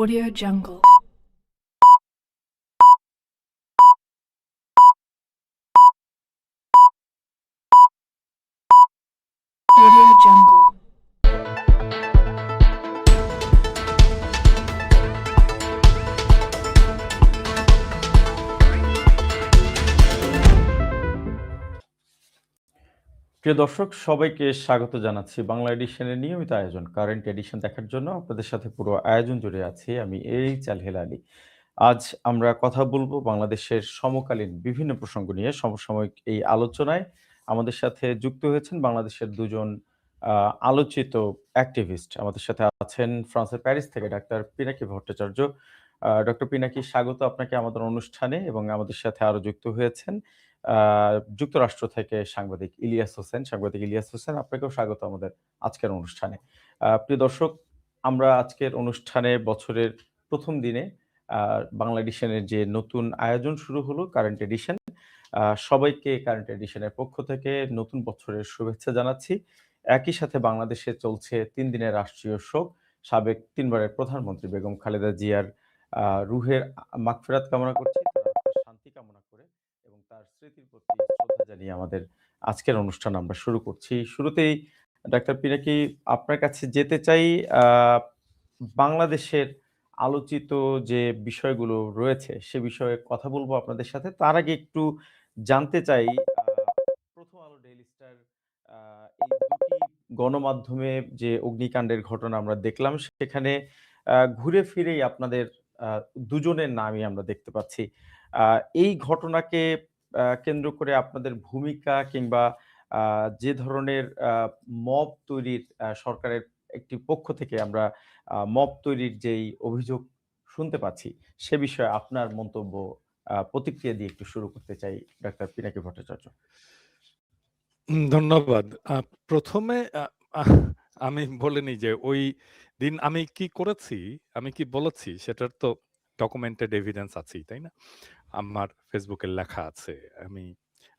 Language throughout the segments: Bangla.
Audio Jungle. Audio Jungle. প্রিয় দর্শক সবাইকে স্বাগত জানাচ্ছি বাংলা এডিশনের নিয়মিত আয়োজন কারেন্ট এডিশন দেখার জন্য আপনাদের সাথে পুরো আয়োজন জুড়ে আছি আমি চাল হেলালি। আজ আমরা কথা বলবো বাংলাদেশের সমকালীন বিভিন্ন প্রসঙ্গ নিয়ে সমসাময়িক এই আলোচনায় আমাদের সাথে যুক্ত হয়েছেন বাংলাদেশের দুজন আলোচিত অ্যাক্টিভিস্ট। আমাদের সাথে আছেন ফ্রান্সের প্যারিস থেকে ডাক্তার পিনাকি ভট্টাচার্য। ডক্টর পিনাকি, স্বাগত আপনাকে আমাদের অনুষ্ঠানে। এবং আমাদের সাথে আরো যুক্ত হয়েছেন যুক্তরাষ্ট্র থেকে সাংবাদিক ইলিয়াস হোসেন। সাংবাদিক ইলিয়াস হোসেন, আপনাকেও স্বাগত আমাদের আজকের অনুষ্ঠানে। প্রিয় দর্শক, আমরা আজকের অনুষ্ঠানে বছরের প্রথম দিনে বাংলা এডিশনের যে নতুন আয়োজন শুরু হলো কারেন্ট এডিশন, সবাইকে কারেন্ট এডিশনের পক্ষ থেকে নতুন বছরের শুভেচ্ছা জানাচ্ছি। একই সাথে বাংলাদেশে চলছে ৩ দিনের রাষ্ট্রীয় শোক। সাবেক ৩ বারের প্রধানমন্ত্রী বেগম খালেদা জিয়ার রুহের মাগফিরাত কামনা করছি, তার আত্মার শান্তি কামনা করে এবং তার স্মৃতির প্রতি শ্রদ্ধা জানিয়ে আমাদের আজকের অনুষ্ঠান আমরা শুরু করছি। শুরুতেই ডাক্তার পিনাকি, আপনার কাছে যেতে চাই। বাংলাদেশের আলোচিত যে বিষয়গুলো রয়েছে সে বিষয়ে কথা বলবো আপনাদের সাথে। তার আগে একটু জানতে চাই, প্রথম আলো, ডেইলি স্টার, এই দুটি গণমাধ্যমে যে অগ্নিকাণ্ডের ঘটনা আমরা দেখলাম সেখানে ঘুরে ফিরেই আপনাদের দুজনের নামই আমরা দেখতে পাচ্ছি। এই ঘটনাকে কেন্দ্র করে আপনাদের ভূমিকা কিংবা যে ধরনের মব তৈরির সরকারের একটি পক্ষ থেকে আমরা মব তৈরির যেই অভিযোগ শুনতে পাচ্ছি সে বিষয়ে আপনার মন্তব্য, প্রতিক্রিয়া দিয়ে একটু শুরু করতে চাই ডাক্তার পিনাকি ভট্টাচার্য। ধন্যবাদ। প্রথমে আমি বলে নিই যে ওই দিন আমি কি করেছি, আমি কি বলেছি সেটার তো ডকুমেন্টেড এভিডেন্স আছেই, তাই না? আমার ফেসবুকে লেখা আছে।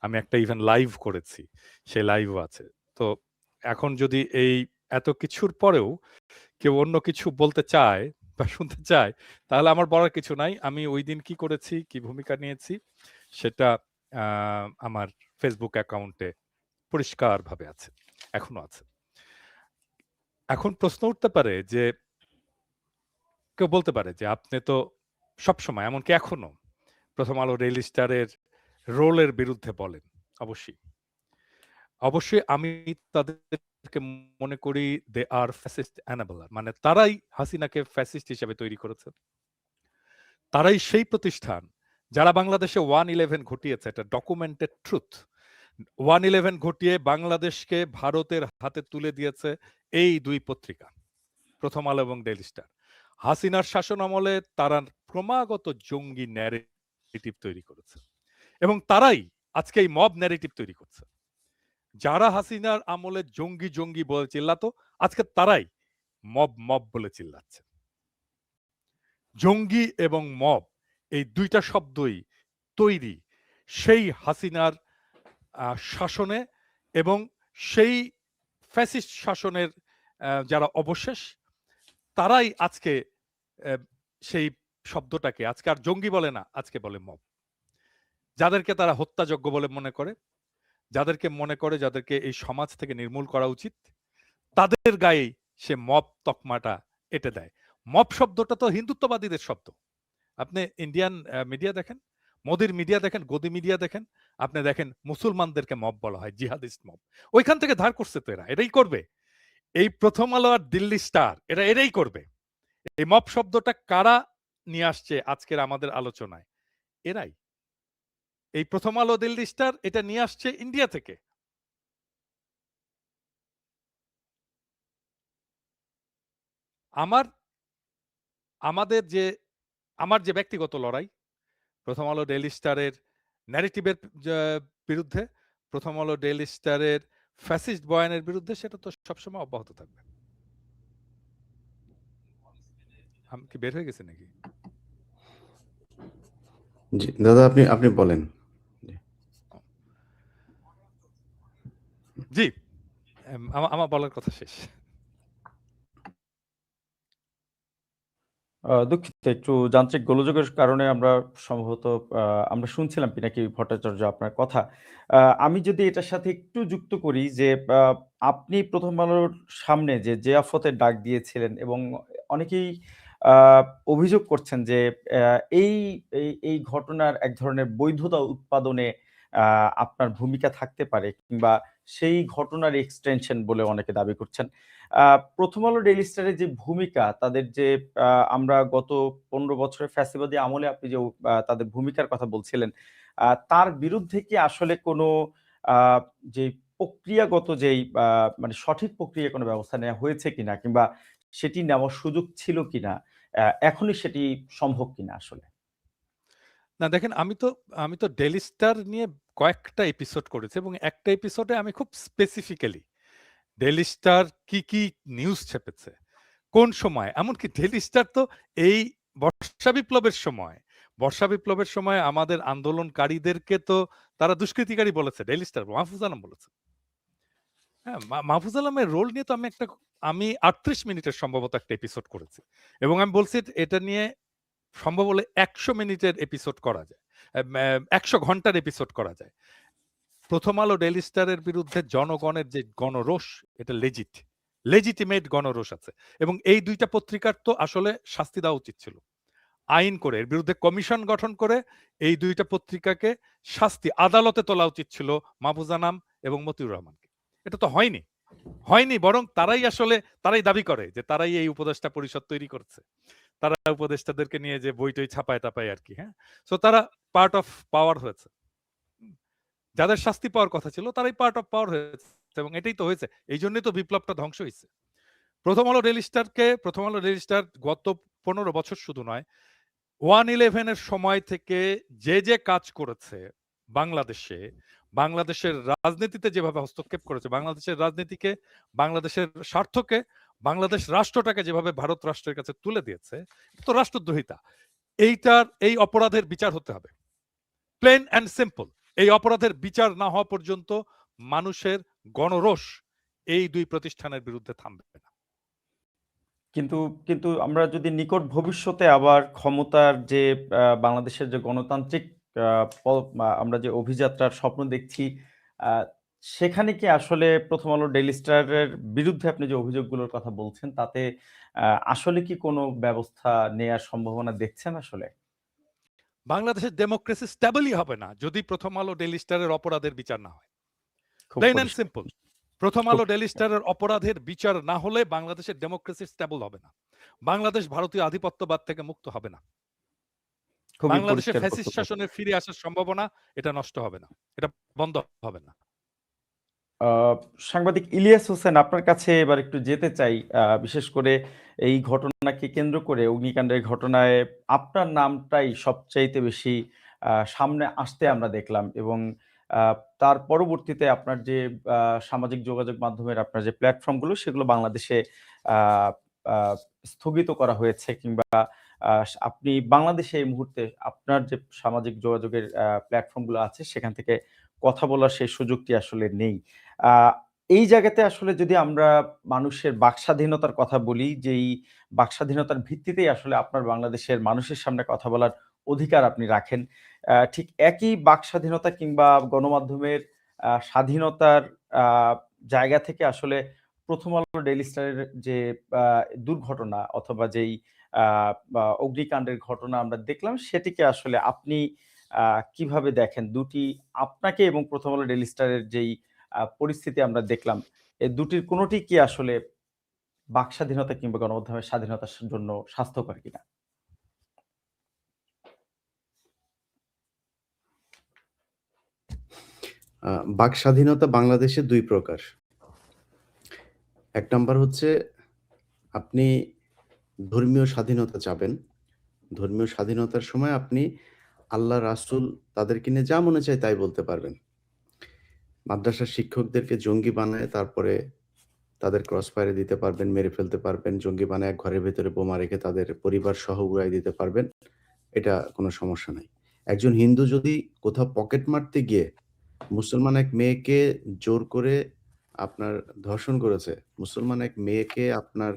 আমি একটা ইভেন লাইভ করেছি, সেই লাইভও আছে। তো এখন যদি এই এত কিছুর পরেও কেউ অন্য কিছু বলতে চায় বা শুনতে চায়, তাহলে আমার বলার কিছু নাই। আমি ওই দিন কি করেছি, কি ভূমিকা নিয়েছি সেটা আমার ফেসবুক অ্যাকাউন্টে পরিষ্কারভাবে আছে, এখনো আছে। এখন প্রশ্ন উঠতে পারে যে কেউ বলতে পারে যে আপনি তো সবসময়, এমনকি এখনো প্রথম আলো, ডেইলি স্টারের রোলের বিরুদ্ধে বলেন। অবশ্যই আমি তাদেরকে মনে করি দে আর ফ্যাসিস্ট অ্যানাবলার, মানে তারাই হাসিনাকে ফ্যাসিস্ট হিসেবে তৈরি করেছে। তারাই সেই প্রতিষ্ঠান যারা বাংলাদেশে 1/11 ঘটিয়েছে, এটা ডকুমেন্টেড ট্রুথ। 1/11 ঘটিয়ে বাংলাদেশকে ভারতের হাতে তুলে দিয়েছে এই দুই পত্রিকা, প্রথম আলো এবং ডেইলি স্টার। হাসিনার শাসন আমলে তারা ক্রমাগত জঙ্গি ন্যারেটিভ তৈরি করেছে এবং তারাই আজকে এই মব ন্যারেটিভ তৈরি করছে। যারা হাসিনার আমলে জঙ্গি জঙ্গি বলে চিল্লাতো, আজকে তারাই মব মব বলে চিল্লাচ্ছে। জঙ্গি এবং মব এই দুইটা শব্দই তৈরি সেই হাসিনার শাসনে এবং সেই ফ্যাসিস্ট শাসনের যারা অবশেষ, তারাই আজকে সেই শব্দটাকে আজকে আর জঙ্গি বলে না, আজকে বলে মব। যাদেরকে তারা হত্যাযোগ্য বলে মনে করে, যাদেরকে মনে করে যাদেরকে এই সমাজ থেকে নির্মূল করা উচিত, তাদের গায়ে সে মব তকমাটা এঁটে দেয়। মব শব্দটা তো হিন্দুত্ববাদীদের শব্দ। আপনি ইন্ডিয়ান মিডিয়া দেখেন, মোদির মিডিয়া দেখেন, গদি মিডিয়া দেখেন, আপনি দেখেন মুসলমানদেরকে মব বলা হয়, জিহাদিস্ট মব। ওইখান থেকে ধার করছে তো এরা, এটাই করবে। এই প্রথম আলো আর দিল্লি স্টার এরাই করবে। এই মব শব্দটা কারা নিয়ে আসছে আজকের আমাদের আলোচনায়? এরাই। এই প্রথম আলো, দিল্লি স্টার এটা নিয়ে আসছে ইন্ডিয়া থেকে। আমার যে ব্যক্তিগত লড়াই প্রথম আলো, ডেইলি স্টারের ন্যারেটিভের বিরুদ্ধে, প্রথম আলো, ডেইলি স্টারের ফ্যাসিস্ট বয়ানের বিরুদ্ধে, সেটা তো সবসময় অব্যাহত থাকবে। আমি কি বের হয়ে গেছে নাকি? জি দাদা, আপনি বলেন। জি, আমার বলার কথা শেষ। দুঃখিত একটু যান্ত্রিক গোলযোগের কারণে আমরা সম্ভবত আমরা শুনছিলাম পিনাকি ভট্টাচার্য আপনার কথা। আমি যদি এটার সাথে একটু যুক্ত করি যে আ আপনি ১ম আলোর সামনে যে জিয়াফতের ডাক দিয়েছিলেন এবং অনেকেই আ অভিযোগ করছেন যে এই এই ঘটনার এক ধরনের বৈধতা উৎপাদনে আ আপনার ভূমিকা থাকতে পারে কিংবা সেই ঘটনার এক্সটেনশন বলে অনেকে দাবি করছেন। আ ১ম আলো ডেইলি স্টারের যে ভূমিকা, তাদের যে আ আমরা গত ১৫ বছরের ফ্যাসিবাদী আমলে আপনি যে তাদের ভূমিকার কথা বলছিলেন, তার বিরুদ্ধে কি আসলে কোনো আ যে প্রক্রিয়াগত যেই মানে সঠিক প্রক্রিয়ায় কোনো ব্যবস্থা নেওয়া হয়েছে কিনা? কিংবা সেটি নেওয়ার সুযোগ ছিল কিনা? এখনই সেটি সম্ভব কিনা আসলে? না দেখেন আমি তো ডেইলি স্টার নিয়ে কয়েকটা এপিসোড করেছি এবং একটা এপিসোডে আমি খুব স্পেসিফিক্যালি ডেইলি স্টার কি নিউজ ছেপেছে, কোন সময়, এমনকি ডেইলি স্টার তো এই বর্ষা বিপ্লবের সময় আমাদের আন্দোলনকারীদেরকে তো তারা দুষ্কৃতিকারী বলেছে, ডেইলি স্টার মাহফুজ আলম বলেছে। হ্যাঁ, মাহফুজ আলমের রোল নিয়ে তো আমি ৩৮ মিনিটের সম্ভবত একটা এপিসোড করেছি এবং আমি বলছি এটা নিয়ে সম্ভব হলে ১০০ মিনিটের এপিসোড করা যায়, ১০০ ঘন্টার এপিসোড করা যায়। প্রথম আলো ডেইলি স্টারের বিরুদ্ধে জনগণের যে গণরোষ, এটা লেজিটিমেট গণরোষ আছে এবং এই দুইটা পত্রিকার তো আসলে শাস্তি দেওয়া উচিত ছিল, আইন করে এর বিরুদ্ধে কমিশন গঠন করে এই দুইটা পত্রিকাকে শাস্তি আদালতে তোলা উচিত ছিল, মাহফুজ আনাম এবং মতিউর রহমানকে। এটা তো হয়নি, বরং তারাই দাবি করে যে তারাই এই উপদেষ্টা পরিষদ তৈরি করছে, তারা উপদেষ্টাদেরকে নিয়ে যে বই টই ছাপায় টাপায় আর কি। হ্যাঁ, সো তারা পার্ট অফ পাওয়ার হয়েছে, যাদের শাস্তি পাওয়ার কথা ছিল তারাই পার্ট অফ পাওয়ার হয়েছে এবং এটাই তো হয়েছে, এই জন্যই তো বিপ্লবটা ধ্বংস হয়েছে। প্রথম আলো ডেইলি স্টার গত ১৫ বছর শুধু নয়, 1/11 সময় থেকে যে কাজ করেছে বাংলাদেশের রাজনীতিতে যেভাবে হস্তক্ষেপ করেছে, বাংলাদেশের রাজনীতিকে, বাংলাদেশের স্বার্থকে, বাংলাদেশ রাষ্ট্রটাকে যেভাবে ভারত রাষ্ট্রের কাছে তুলে দিয়েছে, এটা তো রাষ্ট্রদ্রোহিতা। এই অপরাধের বিচার হতে হবে, প্লেন অ্যান্ড সিম্পল। এই অপরাধের বিচার না হওয়া পর্যন্ত মানুষের গণরোষ এই দুই প্রতিষ্ঠানের বিরুদ্ধে থামবে না। কিন্তু কিন্তু আমরা যদি নিকট ভবিষ্যতে আবার ক্ষমতার যে বাংলাদেশের যে গণতান্ত্রিক আ প আমরা যে অভিযাত্রার স্বপ্ন দেখছি, আ সেখানে কি আসলে ১ম আলো ডেইলি স্টারের বিরুদ্ধে আপনি যে অভিযোগগুলোর কথা বলছেন, তাতে আসলে কি কোনো ব্যবস্থা নেয়ার সম্ভাবনা দেখছেন আসলে? বাংলাদেশের ডেমোক্রেসি স্টেবলই হবে না যদি প্রথম আলো ডেইলি স্টারের অপরাধের বিচার না হয়, খুব প্লেন অ্যান্ড পরিষ্কার। সিম্পল। প্রথম খুব আলো ডেইলি স্টারের অপরাধের বিচার না হলে বাংলাদেশের ডেমোক্রেসি স্টেবল হবে না, বাংলাদেশ ভারতীয় আধিপত্যবাদ থেকে মুক্ত হবে না, খুবই বাংলাদেশে পরিষ্কার ফ্যাসিস্ট বক্তব্য। শাসনের ফিরে আসার সম্ভাবনা এটা নষ্ট হবে না, এটা বন্ধ হবে না। আ সাংবাদিক ইলিয়াস হোসেন, আপনার কাছে এবার একটু যেতে চাই। বিশেষ করে এই ঘটনাকে কেন্দ্র করে অগ্নিকাণ্ডের ঘটনায় আপনার নামটাই সবচাইতে বেশি সামনে আসতে আমরা দেখলাম এবং আ তার পরবর্তীতে আপনার যে আ সামাজিক যোগাযোগ মাধ্যমের আপনার যে প্ল্যাটফর্মগুলো সেগুলো বাংলাদেশে আ আ স্থগিত করা হয়েছে কিংবা আপনি বাংলাদেশে এই মুহূর্তে আপনার যে সামাজিক যোগাযোগের প্ল্যাটফর্মগুলো আছে সেখান থেকে কথা বলার সেই সুযোগটি আসলে নেই। আ এই জায়গাতে আসলে যদি আমরা মানুষের বাকস্বাধীনতার কথা বলি, যেই বাকস্বাধীনতার ভিত্তিতেই আসলে আপনার বাংলাদেশের মানুষের সামনে কথা বলার অধিকার আপনি রাখেন। ঠিক একই বাকস্বাধীনতা কিংবা গণমাধ্যমের স্বাধীনতার আ জায়গা থেকে আসলে ১ম আলো ডেইলি স্টারের যে আ দুর্ঘটনা অথবা যেই আ বা অগ্নিকাণ্ডের ঘটনা আমরা দেখলাম, সেটিকে আসলে আপনি আ কিভাবে দেখেন? দুটি আপনাকে এবং ১ম আলো ডেইলি স্টারের যেই পরিস্থিতি আমরা দেখলাম, এই দুটির কোনটি কি আসলে বাকস্বাধীনতা কিংবা গণমাধ্যমের স্বাধীনতার জন্য স্বাস্থ্যকর কিনা? আ বাক স্বাধীনতা বাংলাদেশে ২ প্রকার। ১ নাম্বার হচ্ছে আপনি ধর্মীয় স্বাধীনতা চাবেন। ধর্মীয় স্বাধীনতার সময় আপনি আল্লাহ, রাসূল তাদেরকে নিয়ে যা মনে চায় তাই বলতে পারবেন। মাদ্রাসার শিক্ষকদেরকে জঙ্গি বানায় তারপরে তাদের ক্রস ফায়ারে দিতে পারবেন, মেরে ফেলতে পারবেন। জঙ্গি বানায় ঘরের ভেতরে বোমা রেখে তাদের পরিবার সহ উড়ায় দিতে পারবেন। এটা কোনো সমস্যা নাই। একজন হিন্দু যদি কোথাও পকেট মারতে গিয়ে মুসলমান এক মেয়েকে জোর করে আপনার ধর্ষণ করেছে। মুসলমান এক মেয়েকে আপনার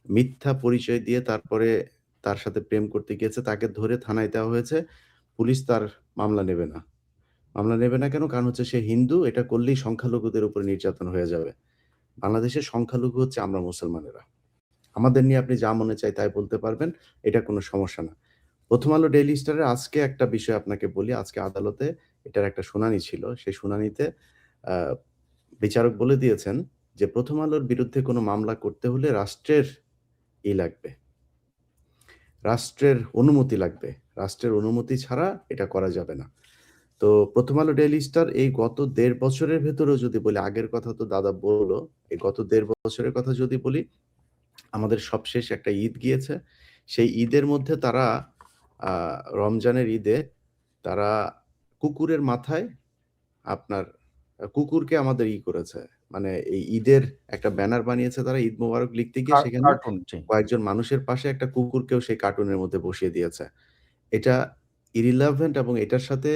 মিথ্যা পরিচয় দিয়ে তারপরে তার সাথে প্রেম করতে গিয়েছে, তাকে ধরে থানায় দেওয়া হয়েছে। পুলিশ তার মামলা নেবে না। মামলা নেবে না কেন? কারণ হচ্ছে সে হিন্দু, এটা করলেই সংখ্যালঘুদের উপরে নির্যাতন হয়ে যাবে। বাংলাদেশের সংখ্যালঘু হচ্ছে আমরা মুসলমানেরা। আমাদের নিয়ে আপনি যা মনে চায় তাই বলতে পারবেন। এটা কোনো সমস্যা না। 'প্রথম আলো ডেইলি স্টারের' আজকে একটা বিষয় আপনাকে বলি। আজকে আদালতে এটার একটা শুনানি ছিল। সেই শুনানিতে আ বিচারক বলে দিয়েছেন যে, 'প্রথম আলোর বিরুদ্ধে কোনো মামলা করতে হলে রাষ্ট্রের লাগবে। রাষ্ট্রের অনুমতি লাগবে। রাষ্ট্রের অনুমতি ছাড়া এটা করা যাবে না।' তো 'প্রথম আলো ডেইলি স্টার' এই গত ১.৫ বছরের ভেতরেও যদি বলি, আগের কথা তো দাদা বলল। এই গত ১.৫ বছরের কথা যদি বলি, আমাদের সবশেষ একটা ঈদ গিয়েছে। সেই ঈদের মধ্যে তারা আ রমজানের ঈদে তারা কুকুরের মাথায় আপনার কুকুরকে আমাদের করেছে। মানে এই ঈদের একটা ব্যানার বানিয়েছে তারা, ঈদ মোবারক লিখতে গিয়ে সেখানে কার্টুন, জি। কয়েকজন মানুষের পাশে একটা কুকুরকেও সেই কার্টুনের মধ্যে বসিয়ে দিয়েছে। এটা irrelevant এবং এটার সাথে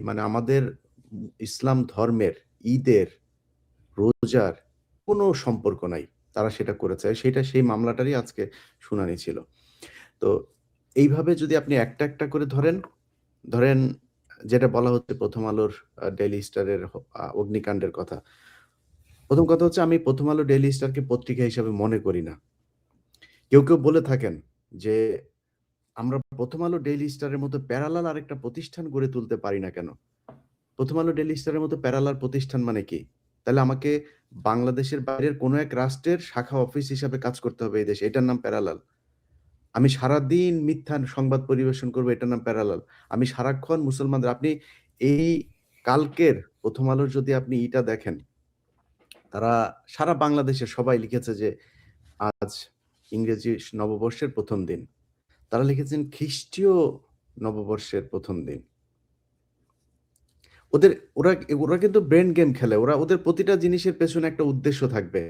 মানে আমাদের ইসলাম ধর্মের ঈদের, রোজার কোনো সম্পর্ক নাই। তারা সেটা করেছে। সেই মামলাটারই আজকে শুনানি ছিল। তো এইভাবে যদি আপনি একটা, একটা করে ধরেন যেটা বলা হচ্ছে 'প্রথম আলোর' ডেইলি স্টারের অগ্নিকাণ্ডের কথা। ১ম কথা হচ্ছে আমি 'প্রথম আলো ডেইলি স্টারকে' পত্রিকা হিসাবে মনে করি না। কেউ বলে থাকেন যে, আমরা 'প্রথম আলো ডেইলি স্টারের' মতো প্যারালাল আরেকটা প্রতিষ্ঠান গড়ে তুলতে পারি না কেন? 'প্রথম আলো ডেইলি স্টারের' মতো প্যারালাল প্রতিষ্ঠান মানে কি? তাহলে আমাকে বাংলাদেশের বাইরের কোনো এক রাষ্ট্রের শাখা অফিস হিসাবে কাজ করতে হবে এই দেশে। এটার নাম প্যারালাল। আমি সারাদিন মিথ্যা সংবাদ পরিবেশন করব, এটার নাম প্যারালাল। আমি সারাক্ষণ মুসলমানদের আপনি এই কালকের 'প্রথম আলোর' যদি আপনি দেখেন, তারা সারা বাংলাদেশে সবাই লিখেছে যে, আজ ইংরেজি নববর্ষের ১ম দিন। তারা লিখেছেন খ্রিস্টীয় নববর্ষের ১ম দিন। ওদের ওরা ওরা কিন্তু ব্রেইন গেম খেলে। ওদের প্রতিটা জিনিসের পেছনে একটা উদ্দেশ্য থাকবে।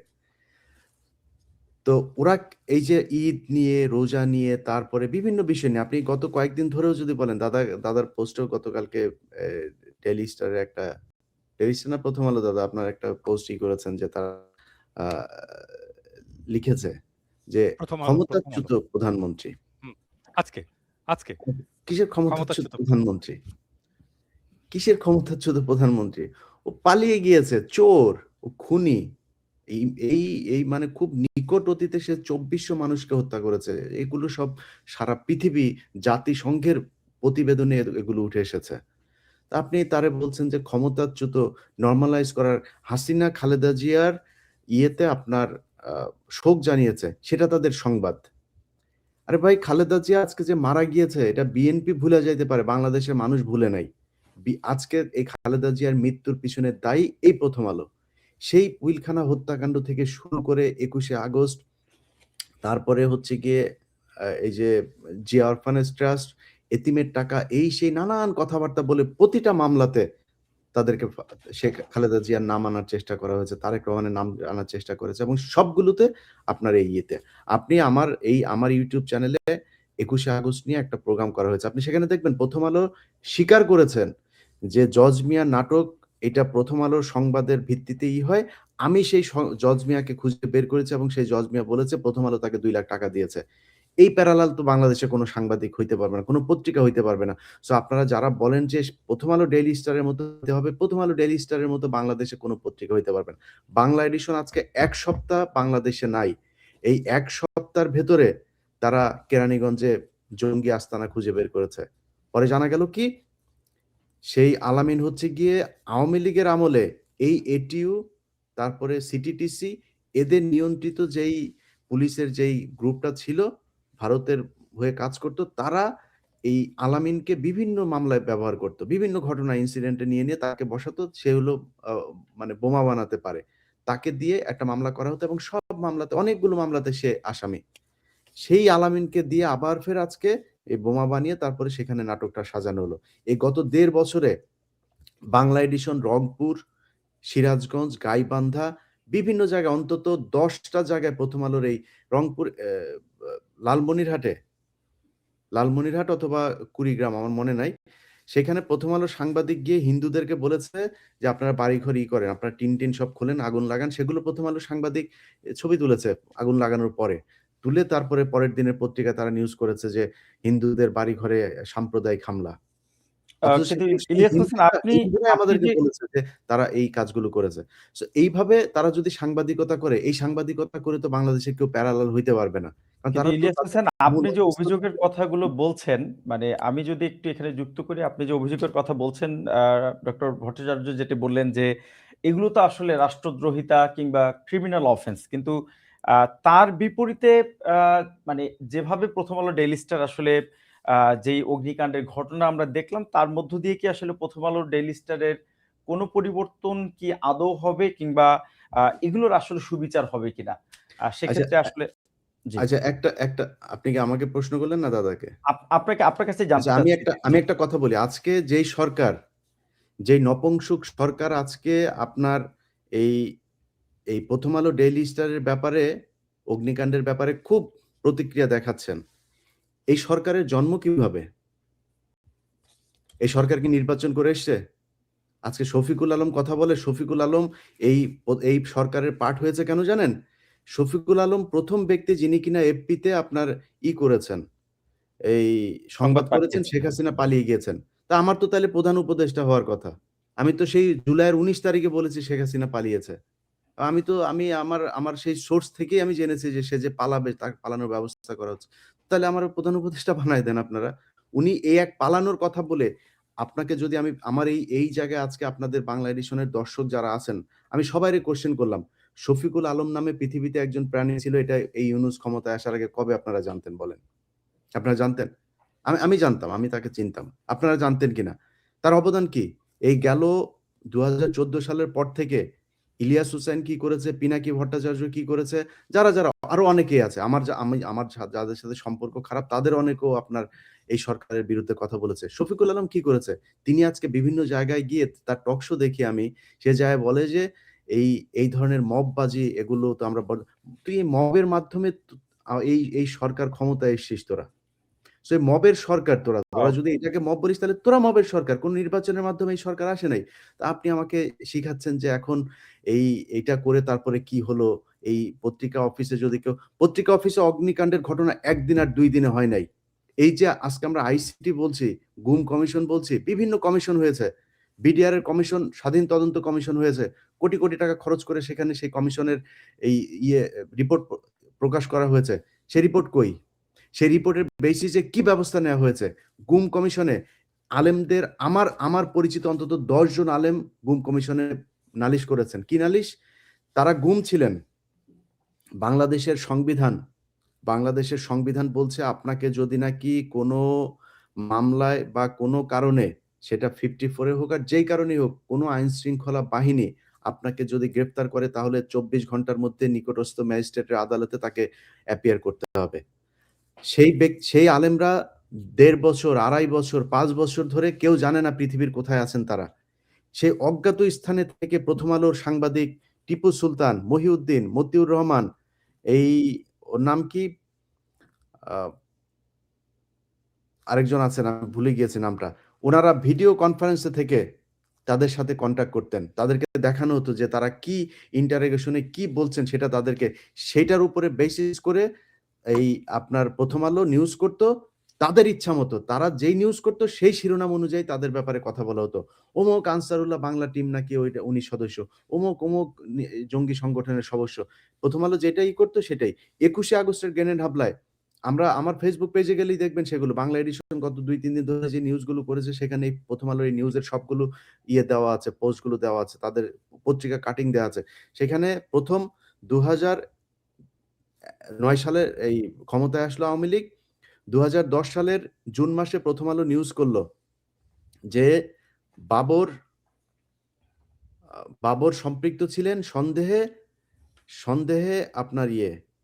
তো ওরা এই যে ঈদ নিয়ে, রোজা নিয়ে, তারপরে বিভিন্ন বিষয় নিয়ে আপনি গত কয়েকদিন ধরেও যদি বলেন দাদার পোস্টেও গতকালকে ডেইলি স্টারের একটা ডেইলি স্টার না 'প্রথম আলো' দাদা আপনার একটা পোস্টই করেছেন যে তারা আ লিখেছে যে 'প্রথম আলো', 'প্রথম ক্ষমতাচ্যুত আলো'। প্রধানমন্ত্রী। হুম। আজকে, আজকে কিসের ক্ষমতাচ্যুত ক্ষমতাচ্যুত প্রধানমন্ত্রী? কিসের ক্ষমতাচ্যুত প্রধানমন্ত্রী? ও পালিয়ে গিয়েছে, চোর, ও খুনি। এই এই এই মানে খুব নিকট অতীতে সে ২৪০০ মানুষকে হত্যা করেছে। এগুলো সব সারা পৃথিবী জাতিসংঘের প্রতিবেদনে এগুলো উঠে এসেছে। তা আপনি তারে বলছেন যে ক্ষমতাচ্যুত নরমালাইজ করার হাসিনা খালেদা জিয়ার আপনার আ শোক জানিয়েছে। সেটা তাদের সংবাদ। আরে ভাই খালেদা জিয়া আজকে যে মারা গিয়েছে এটা বিএনপি ভুলে যাইতে পারে, বাংলাদেশের মানুষ ভুলে নাই। আজকে এই খালেদা জিয়ার মৃত্যুর পিছনে দায়ী এই 'প্রথম আলো'। সেই পিলখানা হত্যাকাণ্ড থেকে শুরু করে ২১শে আগস্ট, তারপরে হচ্ছে গিয়ে এই যে জিয়া অরফানেজ ট্রাস্ট, এতিমের টাকা, এই সেই নানান কথাবার্তা বলে প্রতিটা মামলাতে তাদেরকে শেখ খালেদা জিয়ার নাম আনার চেষ্টা করা হয়েছে। তারেক রহমানের নাম আনার চেষ্টা করেছে এবং সবগুলোতে আপনার আপনি আমার YouTube চ্যানেলে ২১শে আগস্ট নিয়ে একটা প্রোগ্রাম করা হয়েছে। আপনি সেখানে দেখবেন 'প্রথম আলো' স্বীকার করেছেন যে জজ মিয়ার নাটক এটা 'প্রথম আলোর' সংবাদের ভিত্তিতেই হয়। আমি সেই জজ মিয়াকে খুঁজে বের করেছি এবং সেই জজ মিয়া বলেছে 'প্রথম আলো' তাকে ৳২,০০,০০০ টাকা দিয়েছে। এই প্যারালাল তো বাংলাদেশে কোনো সাংবাদিক হইতে পারবে না, কোনো পত্রিকা হইতে পারবে না। সো আপনারা যারা বলেন যে 'প্রথম আলো ডেইলি স্টারের' মতো হতে হবে, 'প্রথম আলো ডেইলি স্টারের' মতো বাংলাদেশে কোনো পত্রিকা হইতে পারবে না। বাংলা এডিশন আজকে ১ সপ্তাহ বাংলাদেশে নাই। এই ১ সপ্তাহের ভেতরে তারা কেরানীগঞ্জে জঙ্গি আস্তানা খুঁজে বের করেছে। পরে জানা গেল কি? সেই আলামিন হচ্ছে গিয়ে আওয়ামী লীগের আমলে এই এটিইউ, তারপরে সিটিটিসি এদের নিয়ন্ত্রিত যেই পুলিশের যেই গ্রুপটা ছিল, ভারতের হয়ে কাজ করত, তারা এই আলামিনকে বিভিন্ন মামলায় ব্যবহার করত। বিভিন্ন ঘটনা ইনসিডেন্ট এ নিয়ে তাকে বসাতো। সে হলো আ মানে বোমা বানাতে পারে। তাকে দিয়ে একটা মামলা করা হতো এবং সব মামলাতে অনেকগুলো মামলাতে সে আসামি। সেই আলামিনকে দিয়ে আবার ফের আজকে এই বোমা বানিয়ে তারপরে সেখানে নাটকটা সাজানো হলো। এই গত ১.৫ বছরে বাংলা এডিশন রংপুর, সিরাজগঞ্জ, গাইবান্ধা বিভিন্ন জায়গায় অন্তত ১০ টা জায়গায় 'প্রথম আলোর' এই রংপুর লালমনিরহাট অথবা কুড়িগ্রাম আমার মনে নাই। সেখানে 'প্রথম আলোর' সাংবাদিক গিয়ে হিন্দুদেরকে বলেছে যে, "আপনারা বাড়িঘর করেন, আপনারা টিন সব খোলেন, আগুন লাগান।" সেগুলো 'প্রথম আলোর' সাংবাদিক ছবি তুলেছে আগুন লাগানোর পরে। তুলে তারপরে পরের দিনের পত্রিকায় তারা নিউজ করেছে যে হিন্দুদের বাড়িঘরে সাম্প্রদায়িক হামলা। অথচ কিন্তু সেই ইলিয়াস হোসেন হিন্দুরাই আপনি আমাদেরকে যে বলেছে যে তারা এই কাজগুলো করেছে। সো এইভাবে তারা যদি সাংবাদিকতা করে, এই সাংবাদিকতা করে তো বাংলাদেশে কেউ প্যারালাল হইতে পারবে না। কারণ কিন্তু তারা তো ইলিয়াস তাদের হোসেন মূল আপনি যে অবস্থান অভিযোগের থেকে কথাগুলো বলছেন, মানে আমি যদি একটু এখানে যুক্ত করি, আপনি যে অভিযোগের কথা বলছেন, ডক্টর ভট্টাচার্য যেটি বললেন যে এগুলো তো আসলে রাষ্ট্রদ্রোহিতা কিংবা ক্রিমিনাল অফেন্স। কিন্তু তার বিপরীতে মানে যেভাবে প্রথম আলো ডেইলি স্টার আসলে যেই অগ্নিকাণ্ডের ঘটনা আমরা দেখলাম, তার মধ্য দিয়ে কি আসলে প্রথম আলো ডেইলি স্টারের কোনো পরিবর্তন কি আদৌ হবে, কিংবা এগুলোর আসলে সুবিচার হবে কিনা? আচ্ছা, সেক্ষেত্রে আসলে জি। আচ্ছা একটা একটা আপনি কি আমাকে প্রশ্ন করলেন না দাদাকে? আপনার কাছে জানতে আচ্ছা আমি চাচ্ছি একটা যে আমি একটা কথা বলি। আজকে যেই সরকার, যেই নপুংসক সরকার আজকে আপনার এই এই প্রথম আলো ডেইলি স্টারের ব্যাপারে, অগ্নিকাণ্ডের ব্যাপারে খুব প্রতিক্রিয়া দেখাচ্ছেন। এই সরকারের জন্ম কিভাবে? এই সরকার কি নির্বাচন করে এসছে? আজকে শফিকুল আলম কথা বলে, শফিকুল আলম এই সরকারের পার্ট হয়েছে কেন জানেন? শফিকুল আলম ১ম ব্যক্তি যিনি কিনা এফপিতে আপনার করেছেন, এই সংবাদ সংবাদ করেছেন পাঠিয়েছেন। শেখ হাসিনা পালিয়ে গিয়েছেন। তা আমার তো তাইলে প্রধান উপদেষ্টা হওয়ার কথা। আমি তো সেই জুলাইয়ের ১৯ তারিখে বলেছি শেখ হাসিনা পালিয়েছে। আমি আমার আমার সেই সোর্স থেকেই আমি জেনেছি যে সে যে পালাবে, তার পালানোর ব্যবস্থা করা হচ্ছে। তাহলে আমার প্রধান উপদেষ্টা বানায় দেন আপনারা। উনি এই এক পালানোর কথা বলে আপনাকে যদি আমি আমার এই জায়গায় আজকে আপনাদের বাংলা এডিশনের দর্শক যারা আছেন, আমি সবাইরে কোয়েশ্চেন করলাম। শফিকুল আলম নামে পৃথিবীতে একজন প্রাণী ছিল, এটা এই ইউনূস ক্ষমতায় আসার আগে কবে আপনারা জানতেন বলেন? আপনারা জানতেন? আমি জানতাম, আমি তাকে চিনতাম। আপনারা জানতেন কিনা? তার অবদান কি? এই গেল ২০১৪ সালের পর থেকে ইলিয়াস হুসাইন কি করেছে, পিনাকি ভট্টাচার্য কি করেছে, যারা আরো অনেকেই আছে। আমার যাদের সাথে সম্পর্ক খারাপ তাদের অনেকেও আপনার এই সরকারের বিরুদ্ধে কথা বলেছে। শফিকুল আলম কি করেছে? তিনি আজকে বিভিন্ন জায়গায় গিয়ে তার টক শো দেখি আমি, সে জায়গায় বলে যে এই ধরনের মববাজি এগুলো তো আমরা তুই এই মবের মাধ্যমে এই সরকার ক্ষমতায় এসছিস তোরা। সো এই মবের সরকার তোরা। তোরা যদি এটাকে মব বলিস তাহলে তোরা মবের সরকার। কোন নির্বাচনের মাধ্যমে এই সরকার আসে নাই। তো আপনি আমাকে শিখাচ্ছেন যে এখন এইটা করে তারপরে কি হলো? এই পত্রিকা অফিসে যদি কেউ পত্রিকা অফিসে অগ্নিকাণ্ডের ঘটনা ১ দিন আর ২ দিনে হয় নাই। এই যে আজকে আমরা আইসিটি বলছি, গুম কমিশন বলছি, বিভিন্ন কমিশন হয়েছে। বিডিআর এর কমিশন, স্বাধীন তদন্ত কমিশন হয়েছে। কোটি, কোটি টাকা খরচ করে সেখানে সেই কমিশনের এই রিপোর্ট প্রকাশ করা হয়েছে। সেই রিপোর্ট কই? সেই রিপোর্টের বেসিসে কি ব্যবস্থা নেওয়া হয়েছে? গুম কমিশনে আলেমদের আমার পরিচিত অন্তত ১০ জন আলেম গুম কমিশনে নালিশ করেছেন। কি নালিশ? তারা গুম ছিলেন। বাংলাদেশের সংবিধান বলছে আপনাকে যদি নাকি কোনো মামলায় বা কোনো কারণে সেটা 54 এ হোক আর যেই কারণেই হোক, কোনো আইন শৃঙ্খলা বাহিনী আপনাকে যদি গ্রেফতার করে তাহলে ২৪ ঘন্টার মধ্যে নিকটস্থ ম্যাজিস্ট্রেটের আদালতে তাকে অ্যাপিয়ার করতে হবে। সেই আলেমরা ১.৫ বছর, ২.৫ বছর, ৫ বছর ধরে কেউ জানে না পৃথিবীর কোথায় আছেন তারা। সেই অজ্ঞাত স্থানে থেকে প্রথম আলোর সাংবাদিক টিপু সুলতান, মহিউদ্দিন, মতিউর রহমান, এই ওর নাম কি? আ আরেকজন আছেন, আমি ভুলে গিয়েছি নামটা। উনারা ভিডিও কনফারেন্সে থেকে তাদের সাথে কনট্যাক্ট করতেন। তাদেরকে দেখানো হতো যে তারা কি ইন্টারোগেশন এ কি বলছেন সেটা তাদেরকে, সেইটার উপরে বেসিস করে এই আপনার প্রথম আলো নিউজ করত তাদের ইচ্ছামত। তারা যেই নিউজ করত সেই শিরোনাম অনুযায়ী তাদের ব্যাপারে কথা বলা হতো। অমুক আনসারুল্লাহ বাংলা টিম নাকি উনি সদস্য। অমুক জঙ্গি সংগঠনের সদস্য। প্রথম আলো যেটাই করত সেটাই। ২১শে আগস্টের গ্রেনেড হামলায় আমার ফেসবুক পেজে গেলেই দেখবেন সেগুলো। বাংলা এডিশন গত ২-৩ দিন ধরে যে নিউজগুলো করেছে সেখানে এই প্রথম আলোর এই নিউজের সবগুলো দেওয়া আছে, পোস্টগুলো দেওয়া আছে। তাদের পত্রিকা কাটিং দেওয়া আছে। সেখানে ১ম ২০০৯ সালে এই ক্ষমতায় আসলো আওয়ামী লীগ। ২০১০ সালের জুন মাসে প্রথম আলো নিউজ করল যে বাবর বাবর সম্পৃক্ত ছিলেন সন্দেহে আপনার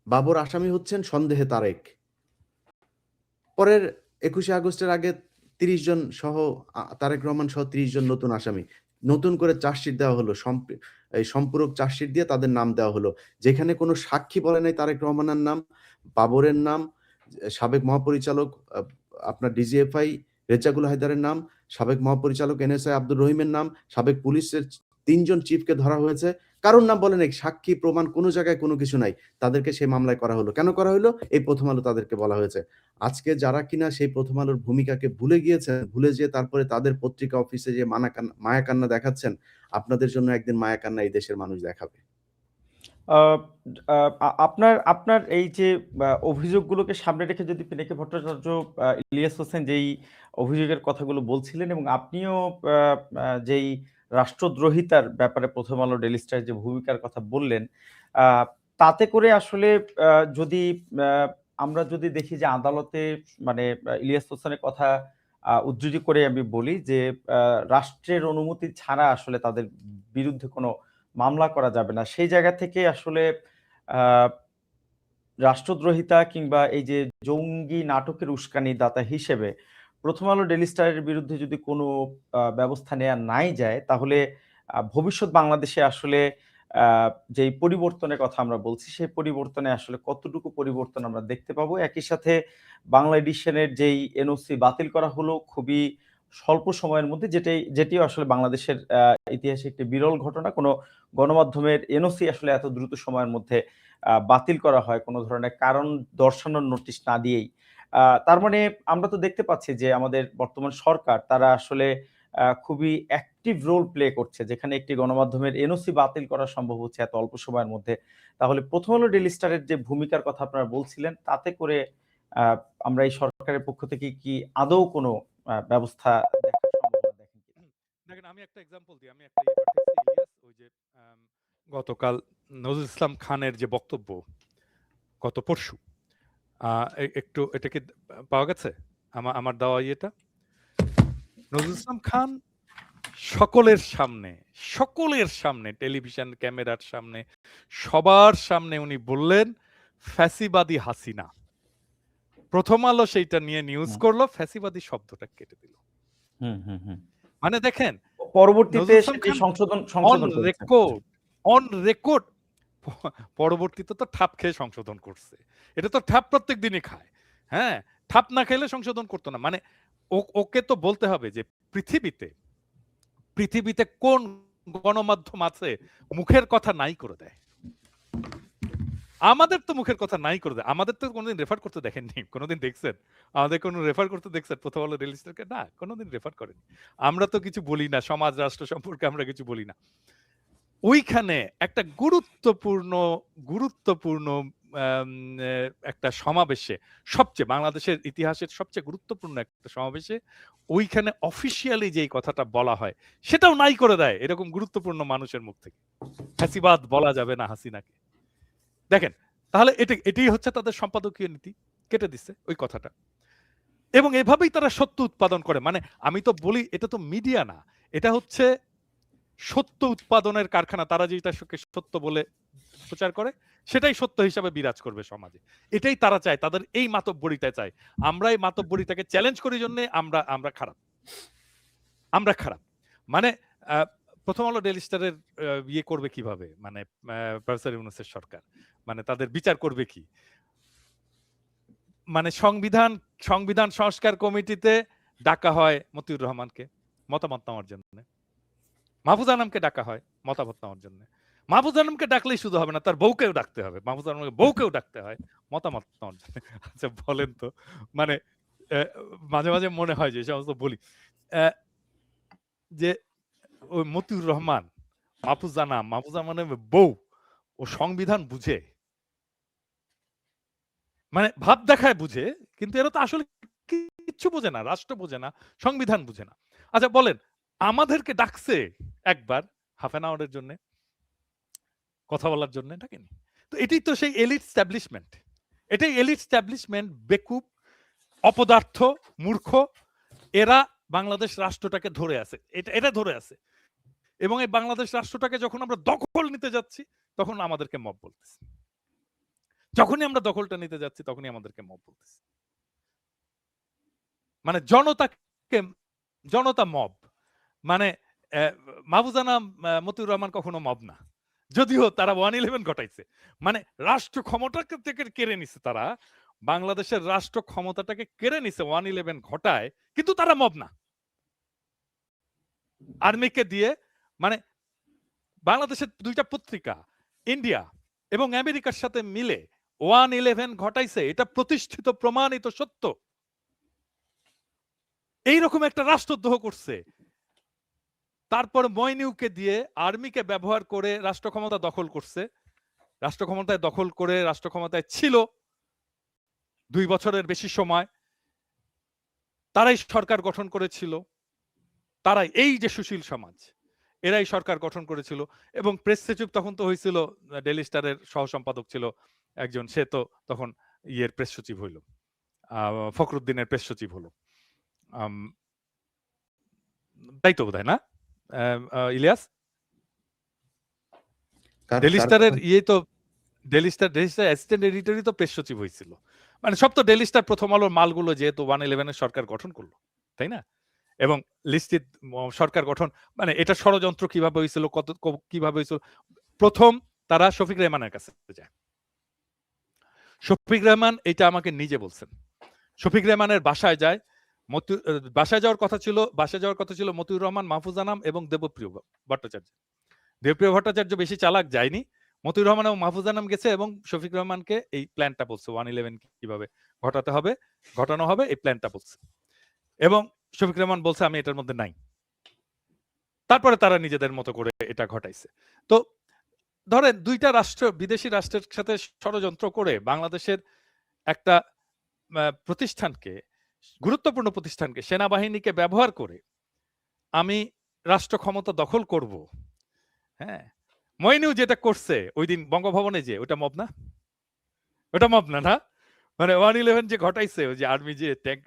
বাবর আসামি হচ্ছেন সন্দেহে তারেক। পরের ২১শে আগস্টের আগে ৩০ জন সহ তারেক রহমান সহ ৩০ জন নতুন আসামি। নতুন করে চার্জশিট দেওয়া হলো। এই সম্পূরক চার্জশিট দিয়ে তাদের নাম দেওয়া হলো। যেখানে কোনো সাক্ষী বলে নাই তারেক রহমানের নাম, বাবরের নাম, সাবেক মহাপরিচালক আপনার ডিজিএফআই রেজ্জাকুল হায়দারের নাম, সাবেক মহাপরিচালক এনএসআই আব্দুর রহিমের নাম, সাবেক পুলিশের ৩ জন চিফকে ধরা হয়েছে। কারোর নাম বলে নাই, সাক্ষী প্রমাণ কোনো জায়গায় কোনো কিছু নাই। তাদেরকে সেই মামলায় করা হলো। কেন করা হইলো? এই 'প্রথম আলো' তাদেরকে বলা হয়েছে। আজকে যারা কিনা সেই 'প্রথম আলোর' ভূমিকাকে ভুলে গিয়েছেন, ভুলে যেয়ে তারপরে তাদের পত্রিকা অফিসে যেয়ে মায়া কান্না দেখাচ্ছেন, আপনাদের জন্য একদিন মায়া কান্না এই দেশের মানুষ দেখাবে। আ আ আপনার আপনার এই যে অভিযোগগুলোকে সামনে রেখে যদি পিনাকি ভট্টাচার্য, ইলিয়াস হোসেন যেই অভিযোগের কথাগুলো বলছিলেন এবং আপনিও আ আ যেই রাষ্ট্রদ্রোহিতার ব্যাপারে 'প্রথম আলো', 'ডেইলি স্টার' যে ভূমিকার কথা বললেন, আ তাতে করে আসলে আ যদি আ আমরা যদি দেখি যে আদালতে মানে ইলিয়াস হোসেনের কথা উদ্ধৃতি করে আমি বলি যে আ রাষ্ট্রের অনুমতি ছাড়া আসলে তাদের বিরুদ্ধে কোনো মামলা করা যাবে না। সেই জায়গা থেকে আসলে আ রাষ্ট্রদ্রোহিতা কিংবা এই যে জঙ্গি নাটকের উস্কানিদাতা হিসেবে 'প্রথম আলো', 'ডেইলি স্টার' এর বিরুদ্ধে যদি কোনো ব্যবস্থা নেয়া নাই যায়, তাহলে ভবিষ্যৎ বাংলাদেশে আসলে আ যেই পরিবর্তনের কথা আমরা বলছি, সেই পরিবর্তনে আসলে কতটুকু পরিবর্তন আমরা দেখতে পাবো? একই সাথে বাংলা এডিশনের যেই এনওসি বাতিল করা হলো খুবই স্বল্প সময়ের মধ্যে, যেটিও আসলে বাংলাদেশের ইতিহাসে একটি বিরল ঘটনা। কোনো গণমাধ্যমের এনওসি আসলে এত দ্রুত সময়ের মধ্যে বাতিল করা হয় কোন ধরনের কারণ দর্শানোর নোটিশ না দিয়েই। তার মানে আমরা তো দেখতে পাচ্ছি যে আমাদের বর্তমান সরকার তারা আসলে খুবই অ্যাক্টিভ রোল প্লে করছে। যেখানে একটি গণমাধ্যমের এনওসি বাতিল করা সম্ভব হচ্ছে এত অল্প সময়ের মধ্যে। তাহলে 'প্রথম আলো', 'ডেইলি স্টার' এর যে ভূমিকার কথা আপনারা বলছিলেন, তাতে করে আ আমরা এই সরকারের পক্ষ থেকে কি আদৌ কোনো ব্যবস্থা দেখার সম্ভাবনা দেখেন কিনা? দেখেন, আমি একটা এক্সাম্পল দিই। আমি একটা পাঠিয়েছি ইলিয়াস, ওই যে আম গতকাল নজরুল ইসলাম খানের যে বক্তব্য গত পরশু, আ একটু এটা কি পাওয়া গেছে? আমার দেওয়া ইয়েটা? নজরুল ইসলাম খান সকলের সামনে টেলিভিশন ক্যামেরার সামনে, সবার সামনে উনি বললেন, "ফ্যাসিবাদী হাসিনা।" 'প্রথম আলো' সেইটা নিয়ে নিউজ হুম, করলো, ফ্যাসিবাদী শব্দটা কেটে দিল। হুম, হুম, হুম। মানে দেখেন, পরবর্তীতে নজরুল ইসলাম সেটি খান অন সংশোধন করেছেন। রেকর্ড পরবর্তীতে তো ঠাপ খেয়ে সংশোধন করছে। এটা তো ঠাপ প্রত্যেক দিনই খায়। হ্যাঁ? ঠাপ না খাইলে সংশোধন করত না। মানে ওকে তো বলতে হবে যে পৃথিবীতে পৃথিবীতে কোন গণমাধ্যম আছে মুখের কথা নাই করে দেয়? আমাদের তো মুখের কথা নাই করে দেয়। আমাদের তো কোনদিন রেফার করতে দেখেননি। কোনদিন দেখছেন? আমাদের কোন রেফার করতে দেখছেন? 'প্রথম আলো', 'ডেইলি স্টারকে'? না, কোনদিন রেফার করেনি। আমরা তো কিছু বলি না। সমাজ রাষ্ট্র সম্পর্কে আমরা কিছু বলি না। ওইখানে একটা গুরুত্বপূর্ণ আম এ একটা সমাবেশে, বাংলাদেশের ইতিহাসের সবচেয়ে গুরুত্বপূর্ণ একটা সমাবেশে ওইখানে অফিসিয়ালি যেই কথাটা বলা হয়, সেটাও নাই করে দেয় এরকম গুরুত্বপূর্ণ মানুষের মুখ থেকে। ফ্যাসিবাদ বলা যাবে না হাসিনাকে। দেখেন, তাহলে এটাই হচ্ছে তাদের সম্পাদকীয় নীতি। কেটে দিচ্ছে ওই কথাটা। এবং এভাবেই তারা সত্য উৎপাদন করে। মানে আমি তো বলি, এটা তো মিডিয়া না। এটা হচ্ছে সত্য উৎপাদনের কারখানা। তারা যেটাকে সত্য বলে প্রচার করে, সেটাই সত্য হিসাবে বিরাজ করবে সমাজে। এটাই তারা চায়। তাদের এই মাতব্বরিতা চায়। আমরা এই মাতব্বরিতাকে চ্যালেঞ্জ করি জন্যে আমরা খারাপ। আমরা খারাপ। মানে আ 'প্রথম আলো', 'ডেইলি স্টার' এর ইয়ে করবে কিভাবে? মানে প্রফেসর ইউনূসের সরকার। মানে তাদের বিচার করবে কি? মানে সংবিধান সংস্কার কমিটিতে ডাকা হয় মতিউর রহমানকে মতামত নেওয়ার জন্য। মাহফুজ আনামকে ডাকা হয় মতামত নেওয়ার জন্য। মাহফুজ আনামকে ডাকলেই শুধু হবে না, তার বউকেও ডাকতে হবে। মাহফুজ আনামের বউকেও ডাকতে হয় মতামত নেওয়ার জন্য। আচ্ছা বলেন তো, মানে মাঝে, মাঝে মনে হয় যে এই সমস্ত বলি। অ্যা যে ওই মতিউর রহমান, মাহফুজ আনামের বউ, ও সংবিধান বুঝে? মানে ভাব দেখায় বুঝে, কিন্তু এরা তো আসলে কিচ্ছু বোঝে না, রাষ্ট্র বোঝে না, সংবিধান বুঝে না। আচ্ছা বলেন, আমাদেরকে ডাকছে একবার হাফ অ্যান আওয়ার এর জন্যে, কথা বলার জন্য, ডাকেনি? তো এটাই তো সেই এলিট স্টাবলিশমেন্ট। এটাই এলিট স্টাবলিশমেন্ট, বেকুব, অপদার্থ, মূর্খ। এরা বাংলাদেশ রাষ্ট্রটাকে ধরে আছে। এটা ধরে আছে। এবং এই বাংলাদেশ রাষ্ট্রটাকে যখন আমরা দখল নিতে যাচ্ছি, তখন আমাদেরকে মব বলতেছে। যখনই আমরা দখলটা নিতে যাচ্ছি, তখনই আমাদেরকে মব বলতেছে। মানে জনতা মব। মানে মাহফুজ আনাম, মতিউর রহমান কখনো মব না। যদিও তারা 111 ঘটাইছে। মানে রাষ্ট্র ক্ষমতাকে থেকে কেড়ে নিছে তারা। বাংলাদেশের রাষ্ট্র ক্ষমতাটাকে কেড়ে নিছে 111 ঘটায়, কিন্তু তারা মব না। আর্মিকে দিয়ে, মানে বাংলাদেশের দুইটা পত্রিকা ইন্ডিয়া এবং আমেরিকার সাথে মিলে 1/11 ঘটাইছে, এটা প্রতিষ্ঠিত প্রমাণিত সত্য। এইরকম একটা রাষ্ট্রদ্রোহ করছে, তারপর মইনিউকে দিয়ে আর্মিকে ব্যবহার করে রাষ্ট্র ক্ষমতা দখল করছে, রাষ্ট্র ক্ষমতায় দখল করে রাষ্ট্র ক্ষমতায় ছিল 2 বছরের বেশি সময়, তারাই সরকার গঠন করেছিল, তারাই এই যে সুশীল সমাজ এরাই সরকার গঠন করেছিল। এবং প্রেস সচিব তখন তো হয়েছিল, ডেইলি স্টারের সহ সম্পাদক ছিল একজন, সে তো তখন ইয়ের প্রেস সচিব হইল, ফখরুদ্দিনের প্রেস সচিব হলো, তাই তো বোধহয় না ইলিয়াস? ডেইলি স্টারের ইয়ে তো ডেইলি স্টার অ্যাসিস্ট্যান্ট এডিটরই তো প্রেস সচিব হয়েছিল। মানে সব তো ডেইলি স্টার প্রথম আলোর মালগুলো যেহেতু 1/11 সরকার গঠন করলো, তাই না? এবং লিস্টিত সরকার গঠন, মানে এটা ষড়যন্ত্র কিভাবে হয়েছিল, কিভাবে হয়েছিল। প্রথম তারা শফিক রেহমানের কাছে যায়। শফিক রেহমান এটা আমাকে নিজে বলছেন। শফিক রেহমানের বাসায় যায়, বাসায় যাওয়ার কথা ছিল মতিউর রহমান, মাহফুজ আনাম এবং দেবপ্রিয় ভট্টাচার্য। দেবপ্রিয় ভট্টাচার্য বেশি চালাক যায়নি, মতিউর রহমান এবং মাহফুজ আনাম গেছে এবং শফিক রহমানকে এই প্ল্যানটা বলছে, 1/11 কিভাবে ঘটানো হবে এই প্ল্যানটা বলছে। এবং শফিক রহমান বলছে আমি এটার মধ্যে নাই। তারপরে তারা নিজেদের মতো করে এটা ঘটাইছে। তো ধরেন দুইটা রাষ্ট্র, বিদেশি রাষ্ট্রের সাথে ষড়যন্ত্র করে বাংলাদেশের একটা প্রতিষ্ঠানকে, গুরুত্বপূর্ণ প্রতিষ্ঠানকে, সেনাবাহিনীকে ব্যবহার করে আমি রাষ্ট্র ক্ষমতা দখল করব। হ্যাঁ, মইনিউ যেটা করছে ওই দিন বঙ্গভবনে, যে ওটা মব না? ওটা মব না, না? মানে 1/11 যে ঘটাইছে, ওই যে আর্মি যে ট্যাঙ্ক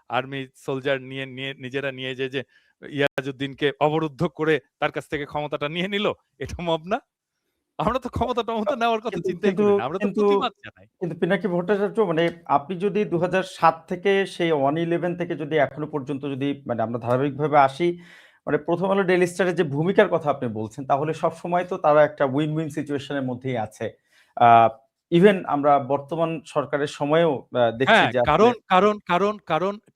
আর্মি সোলজার নিয়ে নিজেরা নিয়ে যে ইয়াজউদ্দিনকে অবরুদ্ধ করে তার কাছ থেকে ক্ষমতাটা নিয়ে নিল, এটা মব না? আমরা তো ক্ষমতা নেওয়ার কথা চিন্তাই করি না, আমরা তো প্রতিবাদ জানাই। কিন্তু পিনাকি ভট্টাচার্য, মানে আপনি যদি 2007 থেকে সেই 1/11 থেকে যদি এখনো পর্যন্ত যদি মানে আমরা ধারাবাহিকভাবে আসি, মানে প্রথম আলো ডেইলি স্টারের যে ভূমিকার কথা আপনি বলছেন, তাহলে সব সময় তো তারা একটা উইন উইন সিচুয়েশনের মধ্যেই আছে। ইভেন আমরা বর্তমান সরকারের সময়েও দেখছি হ্যাঁ, যে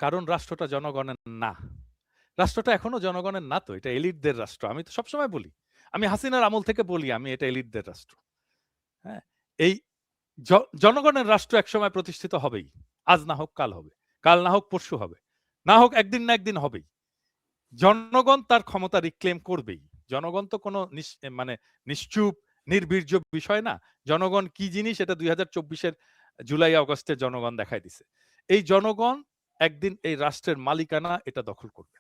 কারণ রাষ্ট্রটা জনগণের না। রাষ্ট্রটা এখনো জনগণের না, তো এটা এলিটদের রাষ্ট্র। আমি তো সবসময় বলি, আমি হাসিনার আমল থেকে বলি আমি এটা এলিটদের রাষ্ট্র। হ্যাঁ, এই জনগণের রাষ্ট্র একসময় প্রতিষ্ঠিত হবেই, আজ না হোক কাল হবে, কাল না হোক পরশু হবে, না হোক একদিন না একদিন হবেই। জনগণ তার ক্ষমতা রিক্লেম করবেই। জনগণ তো কোনো মানে নিশ্চুপ নির্বীর্য বিষয় না। জনগণ কি জিনিস এটা 2024-এর জুলাই আগস্টে জনগণ দেখাই দিছে। এই জনগণ একদিন এই রাষ্ট্রের মালিকানা এটা দখল করবে।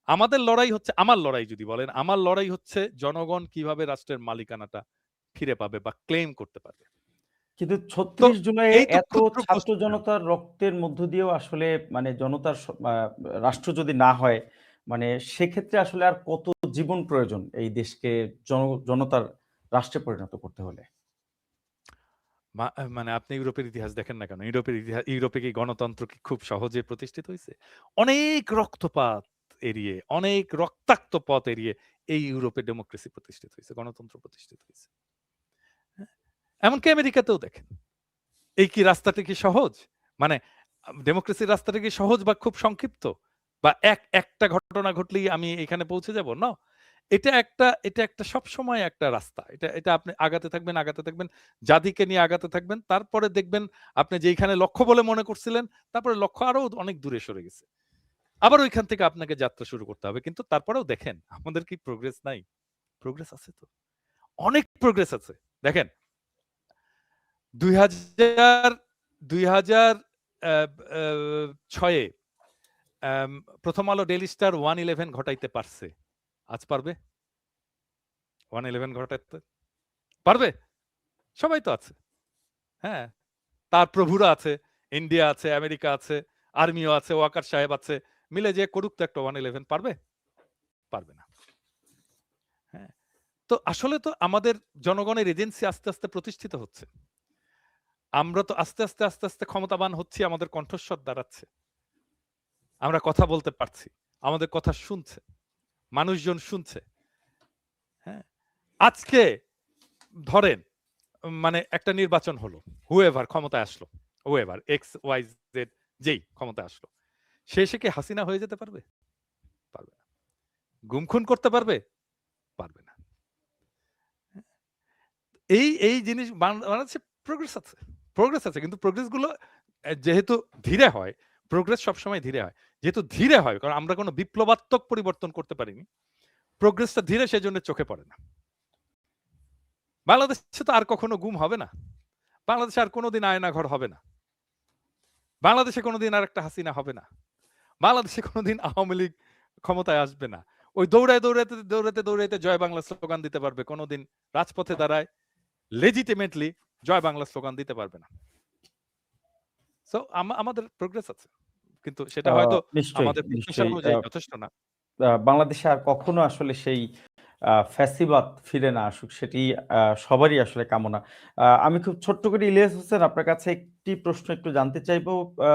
আমাদের লড়াই হচ্ছে, আমার লড়াই যদি বলেন, আমার লড়াই হচ্ছে জনগণ কিভাবে রাষ্ট্রের মালিকানাটা ফিরে পাবে বা ক্লেম করতে পারবে। কিন্তু 36 জুলাইয়ে এই তো এত ক্ষুদ্র ছাত্র জনতার রক্তের মধ্য দিয়েও আসলে মানে জনতার রাষ্ট্র যদি না হয়, মানে সেক্ষেত্রে আসলে আর কত জীবন প্রয়োজন এই দেশকে জনতার রাষ্ট্রে পরিণত করতে হলে? মানে আপনি ইউরোপের ইতিহাস দেখেন না কেন? ইউরোপে কি গণতন্ত্র কি খুব সহজে প্রতিষ্ঠিত হয়েছে? অনেক রক্তপাত এড়িয়ে, অনেক রক্তাক্ত পথ এড়িয়ে এই ইউরোপে ডেমোক্রেসি প্রতিষ্ঠিত হয়েছে, গণতন্ত্র প্রতিষ্ঠিত হয়েছে। হ্যাঁ? এমনকি আমেরিকাতেও দেখেন। এই কি রাস্তাটা কি সহজ? মানে ডেমোক্রেসির রাস্তাটা কি সহজ বা খুব সংক্ষিপ্ত? বা একটা ঘটনা ঘটলেই আমি এখানে পৌঁছে যাব? না। এটা একটা সবসময় একটা রাস্তা। এটা আপনি আগাতে থাকবেন, জাতিকে নিয়ে আগাতে থাকবেন। তারপরে দেখবেন আপনি যেইখানে লক্ষ্য বলে মনে করছিলেন, তারপরে লক্ষ্য আরো অনেক দূরে সরে গেছে। আবার ওইখান থেকে আপনাকে যাত্রা শুরু করতে হবে। কিন্তু তারপরেও দেখেন, আমাদের কি প্রোগ্রেস নাই? প্রোগ্রেস আছে তো। অনেক প্রোগ্রেস আছে। দেখেন 2006 এ প্রথম আলো ডেইলি স্টার 1/11 ঘটাইতে পারছে। আজ পারবে? 1/11 ঘটাইতে পারবে? সবাই তো আছে। হ্যাঁ, তার প্রভুরা আছে, ইন্ডিয়া আছে, আমেরিকা আছে, আর্মিও আছে, ওয়াকার সাহেব আছে, মিলে যে করুক তো একটা 1/11, পারবে? পারবে না। হ্যাঁ, তো আসলে তো আমাদের জনগণের এজেন্সি আস্তে আস্তে প্রতিষ্ঠিত হচ্ছে। আমরা তো আস্তে আস্তে ক্ষমতাবান হচ্ছি, আমাদের কণ্ঠস্বর দাঁড়াচ্ছে, আমরা কথা বলতে পারছি, আমাদের কথা শুনছে, মানুষজন শুনছে। হ্যাঁ, আজকে ধরেন মানে একটা নির্বাচন হলো, হুএভার ক্ষমতায় আসলো, হুএভার XYZ যেই ক্ষমতায় আসলো, সে কি হাসিনা হয়ে যেতে পারবে? পারবে না। গুম খুন করতে পারবে? পারবে না। এই জিনিস বাংলাদেশে প্রোগ্রেস আছে, কিন্তু প্রোগ্রেসগুলো যেহেতু ধীরে হয়, প্রোগ্রেস সবসময় ধীরে হয়। যেহেতু ধীরে হয়, কারণ আমরা কোনো বিপ্লবাত্মক পরিবর্তন করতে পারিনি, প্রোগ্রেসটা ধীরে, সেজন্য চোখে পড়ে না। বাংলাদেশে তো আর কখনো গুম হবে না, বাংলাদেশে আর কোনোদিন আয়নাঘর হবে না, বাংলাদেশে কোনোদিন আর একটা হাসিনা হবে না, বাংলাদেশে কোনোদিন আওয়ামী লীগ ক্ষমতায় আসবে না। ওই দৌড়াইতে জয় বাংলা স্লোগান দিতে পারবে, কোনোদিন রাজপথে দাঁড়ায় লেজিটিমেটলি জয় বাংলা স্লোগান দিতে পারবে না। সো আমাদের প্রোগ্রেস আছে, কিন্তু সেটা হয়তো নিশ্চয়ই, আমাদের প্রত্যাশা অনুযায়ী যথেষ্ট না। বাংলাদেশে আর কখনো আসলে সেই ফ্যাসিবাদ ফিরে না আসুক, সেটি সবারই আসলে কামনা। আমি খুব ছোট্ট করে ইলিয়াস হোসেন আপনার কাছে একটি প্রশ্ন একটু জানতে চাইবো। আ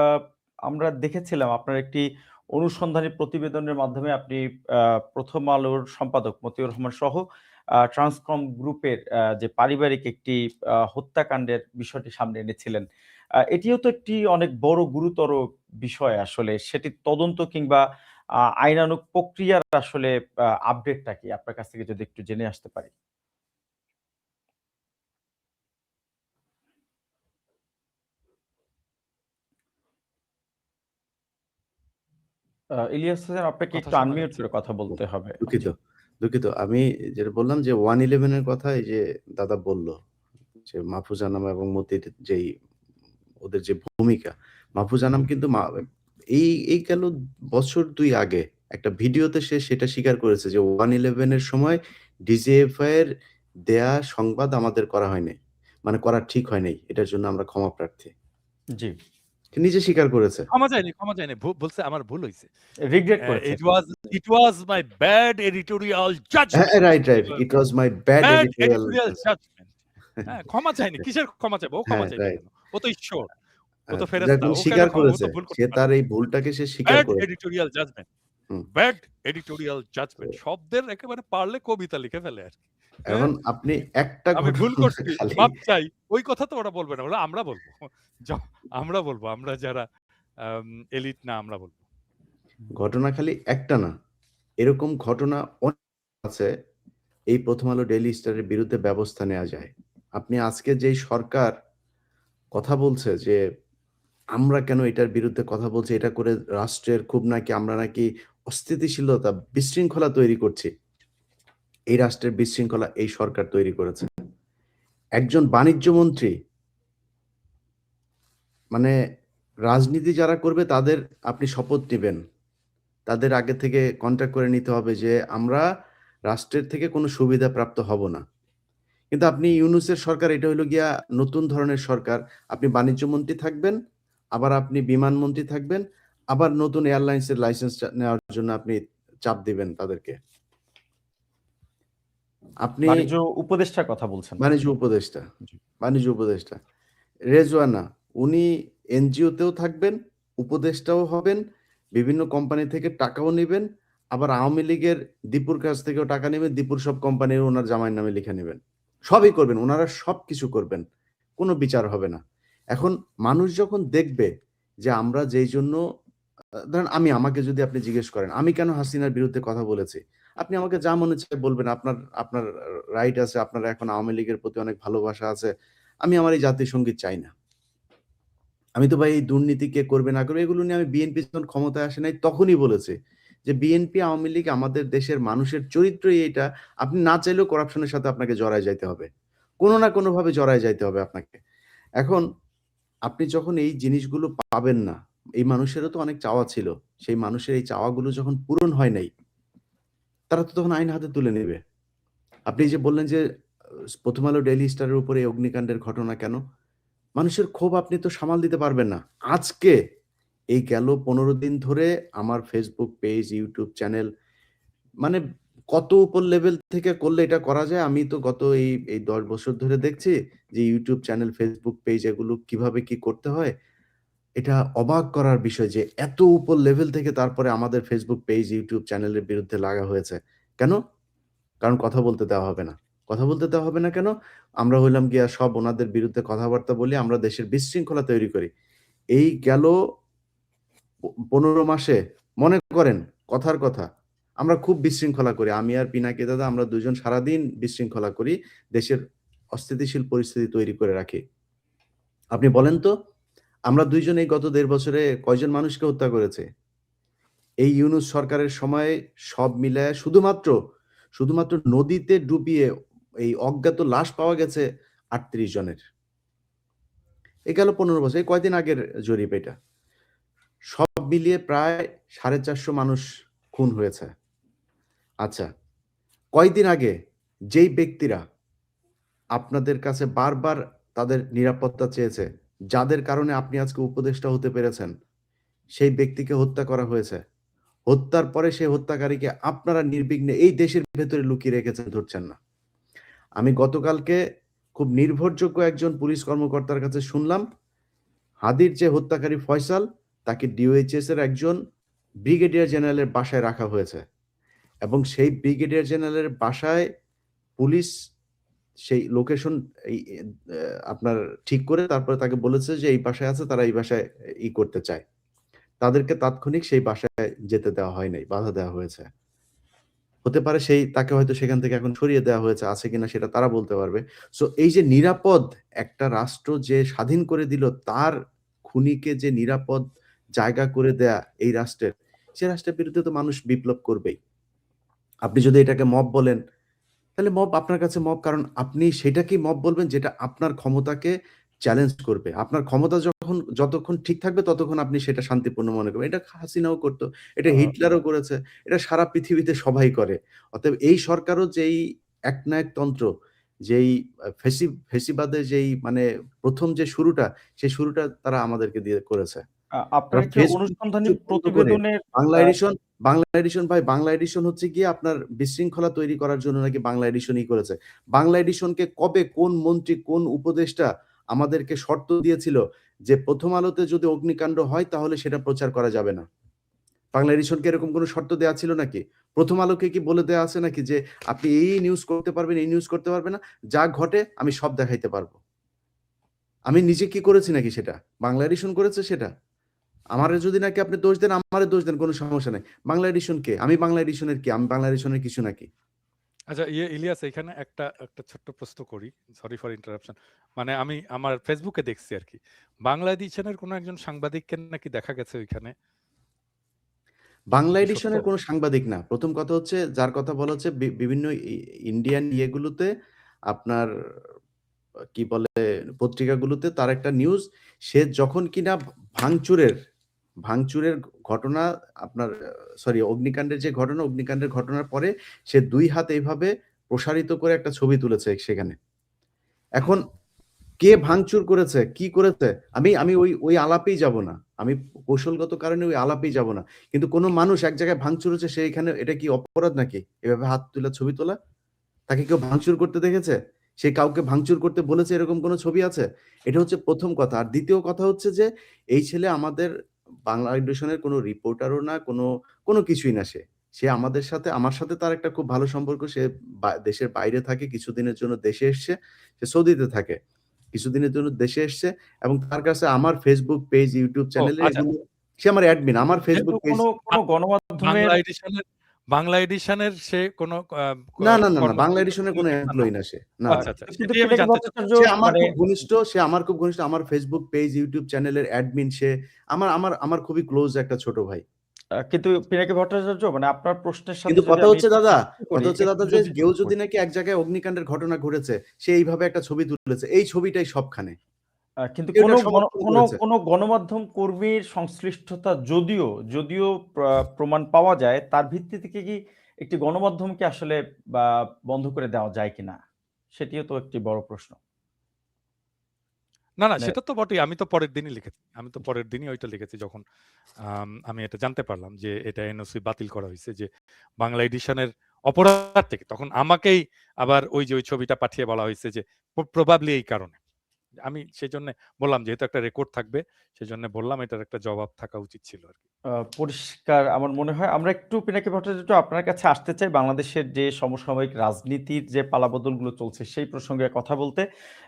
আমরা দেখেছিলাম আপনার একটি অনুসন্ধানী প্রতিবেদনের মাধ্যমে আপনি আ 'প্রথম আলোর' সম্পাদক মতিউর রহমান সহ ট্রান্সকম গ্রুপের যে পারিবারিক একটি হত্যাকাণ্ডের বিষয়টি সামনে এনেছিলেন। এটিও তো একটি অনেক বড় গুরুতর বিষয় আসলে। সেটির তদন্ত কিংবা আইনানুগ প্রক্রিয়ার আসলে আপডেটটা কি? আপনার কাছ থেকে যদি একটু জেনে আসতে পারি। ইলিয়াস হোসেন আপনাকে কথা একটু শোনা আনমিউট যাচ্ছে করে না। কথা বলতে হবে। দুঃখিত, জি। দুঃখিত। আমি যেটা বললাম যে 111 এর কথা এই যে দাদা বলল যে মাহফুজ আনাম এবং মতির যেই ওদের যে ভূমিকা, মাহফুজ আনাম কিন্তু এই গেল বছর ২ আগে একটা ভিডিওতে সে সেটা স্বীকার করেছে যে 111 এর সময় ডিজিএফআই এর দেয়া সংবাদ আমাদের করা হয়নি। মানে করা ঠিক হয় নাই। এটার জন্য আমরা ক্ষমা প্রার্থী। জি। সে নিজে স্বীকার করেছে। ক্ষমা চায়নি। বলছে আমার ভুল হইছে। রিগ্রেট করেছে। It was my bad editorial হ্যাঁ, judgment. Right, right. It was my bad Bad editorial editorial judgment. হ্যাঁ, ক্ষমা চায়নি। কিসের ক্ষমা চাইবে? ও ক্ষমা হ্যাঁ, চাইবে রাইট। কেন? ও তো ঈশ্বর। ও তো যার ফেরেশতা। কারণে ও কেন স্বীকার ও করেছে। তো ভুল সে করতে পারে তার না। এই ভুলটাকে সে স্বীকার Bad করেছে। editorial judgment. হুম। Bad editorial judgment. শব্দের একেবারে পারলে কবিতা লিখে ফেলে আরকি। হ্যাঁ? এখন আপনি একটা আমি ভুল ঘটনা করছি, খালি মাপ চাই। ওই কথা তো ওরা বলবে না। ওরা আমরা বলব। আমরা বলব। আমরা যারা এলিট না, আমরা বলব। ঘটনা খালি একটা না। এরকম ঘটনা অনেক আছে। এই 'প্রথম আলো ডেইলি স্টারের' বিরুদ্ধে ব্যবস্থা নেয়া যায়। আপনি আজকে যেই সরকার কথা বলছে যে, আমরা কেন এটার বিরুদ্ধে কথা বলছি, এটা করে রাষ্ট্রের খুব নাকি আমরা নাকি অস্থিতিশীলতা, বিশৃঙ্খলা তৈরি করছি। এই রাষ্ট্রের বিশৃঙ্খলা এই সরকার তৈরি করেছে। একজন বাণিজ্য মন্ত্রী মানে রাজনীতি যারা করবে তাদের আপনি শপথ নিবেন। তাদের আগে থেকে কন্ট্রাক্ট করে নিতে হবে যে আমরা রাষ্ট্রের থেকে কোনো সুবিধা প্রাপ্ত হব না। কিন্তু আপনি ইউনূসের সরকার এটা হইলো গিয়া নতুন ধরনের সরকার। আপনি বাণিজ্য মন্ত্রী থাকবেন, আবার আপনি বিমান মন্ত্রী থাকবেন, আবার নতুন এয়ারলাইন্সের লাইসেন্স নেওয়ার জন্য আপনি চাপ দিবেন তাদেরকে। আপনি বাণিজ্য উপদেষ্টার কথা বলছেন। বাণিজ্য উপদেষ্টা, জি। বাণিজ্য উপদেষ্টা। রেজওয়ানা উনি এনজিওতেও থাকবেন, উপদেষ্টাও হবেন, বিভিন্ন কোম্পানি থেকে টাকাও নিবেন, আবার আওয়ামী লীগের দীপুর কাছ থেকেও টাকা নিবেন, দীপুর সব কোম্পানির উনার জামাইয়ের নামে লিখে নিবেন। সবই করবেন, উনারা সবকিছু করবেন। কোনো বিচার হবে না। এখন মানুষ যখন দেখবে যে আমরা যেই জন্য ধরেন আমাকে যদি আপনি জিজ্ঞেস করেন, আমি কেন হাসিনার বিরুদ্ধে কথা বলেছি? আপনি আমাকে যা মনে চায় বলবেন। আপনার আপনার রাইট আছে। আপনার এখন আওয়ামী লীগের প্রতি অনেক ভালোবাসা আছে। আমি আমার এই জাতীয় সংগীত চাই না। আমি তো ভাই এই দুর্নীতি কে করবে না করবে এগুলো নিয়ে আমি বিএনপি যখন ক্ষমতায় আসে নাই তখনই বলেছি যে বিএনপি আওয়ামী লীগ আমাদের দেশের মানুষের চরিত্রই এটা। আপনি না চাইলেও করাপশনের সাথে আপনাকে জড়ায় যাইতে হবে। কোনো না কোনোভাবে জড়ায় যাইতে হবে আপনাকে। এখন আপনি যখন এই জিনিসগুলো পাবেন না, এই মানুষেরও তো অনেক চাওয়া ছিল। সেই মানুষের এই চাওয়াগুলো যখন পূরণ হয় নাই, তারা তো তখন আইন হাতে তুলে নেবে। আপনি যে বললেন যে 'প্রথম আলো ডেইলি স্টারের' উপরে এই অগ্নিকাণ্ডের ঘটনা কেন? মানুষের ক্ষোভ আপনি তো সামাল দিতে পারবেন না। আজকে এই গেল ১৫ দিন ধরে আমার Facebook পেজ, YouTube চ্যানেল মানে কত উপর লেভেল থেকে করলে এটা করা যায় আমি তো গত এই ১০ বছর ধরে দেখছি যে YouTube চ্যানেল, Facebook পেজ এগুলো কিভাবে কি করতে হয়। এটা অবাক করার বিষয় যে এত উপর লেভেল থেকে তারপরে আমাদের Facebook পেজ, YouTube চ্যানেলের বিরুদ্ধে লাগা হয়েছে। কেন? কারণ কথা বলতে দেওয়া হবে না। কথা বলতে দেওয়া হবে না কেন? আমরা হইলাম গিয়া সব উনাদের বিরুদ্ধে কথাবার্তা বলি, আমরা দেশের বিশৃঙ্খলা তৈরি করি। এই গেল ১৫ মাসে মনে করেন কথার কথা, আমরা খুব বিশৃঙ্খলা করি। আমি আর পিনাকি দাদা আমরা দুজন সারাদিন বিশৃঙ্খলা করি। দেশের অস্থিতিশীল পরিস্থিতি তৈরি করে রাখি। আপনি বলেন তো, আমরা ২ জন এই গত ১.৫ বছরে কয়জন মানুষকে হত্যা করেছে? এই ইউনূস সরকারের সময়ে সব মিলায়া শুধুমাত্র নদীতে ডুবিয়ে এই অজ্ঞাত লাশ পাওয়া গেছে ৩৮ জনের। এই গেল ১৫ বছর। এই কয়দিন আগের জরিপ এটা। সব মিলিয়ে প্রায় ৪৫০ মানুষ খুন হয়েছে। আচ্ছা, কয়দিন আগে যেই ব্যক্তিরা আপনাদের কাছে বারবার তাদের নিরাপত্তা চেয়েছে, যাদের কারণে আপনি আজকে উপদেষ্টা হতে পেরেছেন, সেই ব্যক্তিকে হত্যা করা হয়েছে। হত্যার পরে সেই হত্যাকারীকে আপনারা নির্বিঘ্নে এই দেশের ভেতরে লুকিয়ে রেখেছেন, ধরছেন না। আমি গতকালকে খুব নির্ভরযোগ্য একজন পুলিশ কর্মকর্তার কাছে শুনলাম, হাদির যে হত্যাকারী ফয়সাল, তাকে ডিওএইচএস এর একজন ব্রিগেডিয়ার জেনারেলের বাসায় রাখা হয়েছে এবং সেই ব্রিগেডিয়ার জেনারেলের বাসায় পুলিশ সেই লোকেশন এই আপনার ঠিক করে তারপরে তাকে বলেছে যে এই বাসায় আছে, তারা এই বাসায় করতে চায়। তাদেরকে তাৎক্ষণিক সেই বাসায় যেতে দেওয়া হয় নাই, বাধা দেওয়া হয়েছে। হতে পারে তাকে হয়তো সেখান থেকে এখন সরিয়ে দেওয়া হয়েছে, আছে কিনা সেটা তারা বলতে পারবে। সো এই যে নিরাপদ একটা রাষ্ট্র যে স্বাধীন করে দিল, তার খুনিকে যে নিরাপদ জায়গা করে দেয়া এই রাষ্ট্রের, সে রাষ্ট্রের বিরুদ্ধে তো মানুষ বিপ্লব করবেই। আপনি যদি এটাকে মব বলেন, তাহলে মব আপনার কাছে মব, কারণ আপনি সেটাকেই মব বলবেন যেটা আপনার ক্ষমতাকে চ্যালেঞ্জ করবে। আপনার ক্ষমতা যতক্ষণ ঠিক থাকবে ততক্ষণ আপনি সেটা শান্তিপূর্ণ মনে করবেন। এটা হাসিনাও করত, এটা হিটলারও করেছে, এটা সারা পৃথিবীতে সবাই করে। অতএব এই সরকারও যেই একনায়কতন্ত্র, যেই ফেসিবাদের যেই মানে ১ম যে শুরুটা, সেই শুরুটা তারা আমাদেরকে দিয়ে করেছে। আপনার তারা একটি ফেসবুক অনুসন্ধানী কিছু বন্ধ করে প্রতিবেদনের বাংলা এডিশন ভাই, বাংলা এডিশন হচ্ছে গিয়ে আপনার বিশৃঙ্খলা তৈরি করার জন্য নাকি বাংলা এডিশনই করেছে। বাংলা এডিশনকে কবে কোন মন্ত্রী, কোন উপদেষ্টা আমাদেরকে শর্ত দিয়েছিল যে ১ম আলোতে যদি অগ্নিকাণ্ড হয় তাহলে সেটা প্রচার করা যাবে না। বাংলা এডিশনকে এরকম কোনো শর্ত দেয়া ছিল নাকি? ১ম আলোকে কি বলে দেয়া আছে নাকি যে আপনি এই নিউজ করতে পারবেন, এই নিউজ করতে পারবেন না? যা ঘটে আমি সব দেখাইতে পারব। আমি নিজে কি করেছি নাকি সেটা? বাংলা এডিশন করেছে সেটা? আমারে যদি নাকি আপনি দোষ দেন, আমারে দোষ দেন, কোনো সমস্যা নাই। বাংলা এডিশন কে? আমি বাংলা এডিশনের কি? আমি বাংলা এডিশনের কিছু নাকি? আচ্ছা, ইলিয়াস, এখানে একটা ছোট্ট প্রশ্ন করি। Sorry for interruption. মানে আমি আমার ফেসবুকে দেখছি আরকি। বাংলা এডিশনের কোনো একজন সাংবাদিককে নাকি দেখা গেছে ওইখানে। বাংলা কি সত্য? এডিশনের কোনো সাংবাদিক না। ১ম কথা হচ্ছে, যার কথা বলা হচ্ছে বিভিন্ন ইন্ডিয়ান ইয়েগুলোতে আপনার কি বলে পত্রিকাগুলোতে তার একটা নিউজ, সে যখন কিনা ভাঙচুরের ভাঙচুরের ঘটনা আপনার অগ্নিকাণ্ডের যে ঘটনা, অগ্নিকাণ্ডের ঘটনার পরে সে ২ হাত এইভাবে প্রসারিত করে একটা ছবি তুলেছে সেখানে। এখন কে ভাঙচুর করেছে, কি করেছে? আমি ওই আলাপেই যাব না। আমি কৌশলগত কারণে ওই আলাপেই যাব না। কিন্তু কোন মানুষ এক জায়গায় ভাঙচুর হচ্ছে, সেইখানে এটা কি অপরাধ নাকি? এভাবে হাত তুলে ছবি তোলা? তাকে কেউ ভাঙচুর করতে দেখেছে? সে কাউকে ভাঙচুর করতে বলেছে, এরকম কোনো ছবি আছে? এটা হচ্ছে ১ম কথা। আর ২য় কথা হচ্ছে যে এই ছেলে আমাদের বাংলা এডিশনের কোনো রিপোর্টারও না, কোনো কিছুই না সে। সে আমার সাথে তার একটা খুব ভালো সম্পর্ক। সে দেশের বাইরে থাকে, কিছুদিনের জন্য দেশে এসছে। সে সৌদিতে থাকে। কিছুদিনের জন্য দেশে এসছে এবং তার কাছে আমার Facebook পেজ, YouTube ও চ্যানেলে আচ্ছা। এগুলো, সে আমার অ্যাডমিন। আমার কিন্তু Facebook পেজ কোনো গণমাধ্যমের বাংলা এডিশনের সে কোনো না, না, না, না। বাংলা কর্মচারী এডিশনের কোনো না, না। এমপ্লয়ি না সে। না, আচ্ছা, না। আচ্ছা। কিন্তু সেটাই আমি পিনাকি জানতে ভট্টাচার্য সে আমার মানে খুব ঘনিষ্ঠ, আমার Facebook পেজ, YouTube চ্যানেলের অ্যাডমিন সে। আমার খুবই ক্লোজ একটা ছোট ভাই। কিন্তু পিনাকি ভট্টাচার্য মানে আপনার প্রশ্নের সাথে কিন্তু যদি কথা আমি হচ্ছে একটু দাদা, যুক্ত করি, একটু যে যদি কেউ যুক্ত যদি করি। নাকি এক জায়গায় অগ্নিকাণ্ডের ঘটনা ঘটেছে, সে এইভাবে একটা ছবি তুলেছে। এই ছবিটাই সবখানে। কিন্তু কেউ কোনো এটা সমর্থন করেছে। কোনো গণমাধ্যম কর্মীর সংশ্লিষ্টতা যদিও প্রমাণ পাওয়া যায়, তার ভিত্তি থেকে কি একটি গণমাধ্যমকে আসলে বা বন্ধ করে দেওয়া যায় কিনা? সেটিও তো একটি বড় প্রশ্ন। না, না, মানে সেটা তো বটেই। আমি তো পরের দিনই লিখেছি। আমি তো পরের দিনই ওইটা লিখেছি যখন আমি এটা জানতে পারলাম যে এটা এনওসি বাতিল করা হইছে, যে বাংলা এডিশনের অপরাধ থেকে। তখন আমাকেই আবার ওই ছবিটা পাঠিয়ে বলা হইছে যে প্রবাবলি এই কারণে। আমি সেজন্য বললাম যেহেতু একটা রেকর্ড থাকবে সেজন্য বললাম এটার একটা জবাব থাকা উচিত ছিল আর কি। পরিষ্কার আমার মনে হয়। আমরা একটু পিনাকি ভট্টাচার্য আপনার কাছে আসতে চাই বাংলাদেশের যে সমসাময়িক রাজনীতির যে পালাবদলগুলো চলছে সেই প্রসঙ্গে কথা বলতে।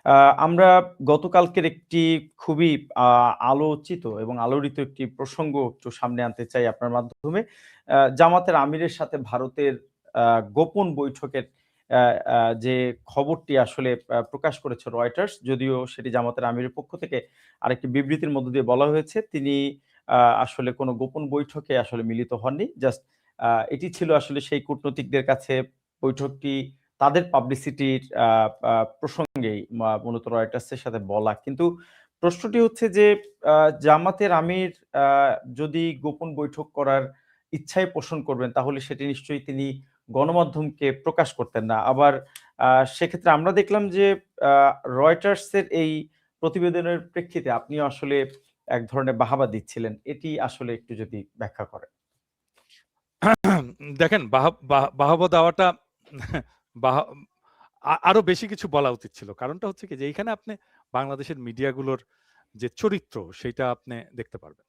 আ আমরা গতকালকের একটি খুবই আ আলোচিত এবং আলোড়িত একটি প্রসঙ্গ একটু সামনে আনতে চাই আপনার মাধ্যমে। জামাতের আমিরের সাথে ভারতের আ গোপন বৈঠকের আ আ যে খবরটি আসলে প্রকাশ করেছে রয়টার্স, যদিও সেটি জামাতের আমিরের পক্ষ থেকে আরেকটি বিবৃতির মধ্য দিয়ে বলা হয়েছে তিনি আসলে কোনো গোপন বৈঠকে আসলে মিলিত হননি। জাস্ট এটি ছিল আসলে সেই কূটনৈতিকদের কাছে বৈঠকটি তাদের পাবলিসিটির আ আ প্রসঙ্গেই মূলত রয়টার্সের সাথে বলা। কিন্তু প্রশ্নটি হচ্ছে যে আ জামাতের আমির আ যদি গোপন বৈঠক করার ইচ্ছাই পোষণ করবেন তাহলে সেটি নিশ্চয়ই তিনি গণমাধ্যমকে প্রকাশ করতেন না। আবার আ সেক্ষেত্রে আমরা দেখলাম যে আ রয়টার্সের এই প্রতিবেদনের প্রেক্ষিতে আপনিও আসলে এক ধরনের বাহাবা দিচ্ছিলেন। এটি আসলে একটু যদি ব্যাখ্যা করেন। দেখেন বাহবা দেওয়াটা বাহ আরো বেশি কিছু বলা উচিত ছিল। কারণটা হচ্ছে কি যে এইখানে আপনি বাংলাদেশের মিডিয়াগুলোর যে চরিত্র সেটা আপনি দেখতে পারবেন।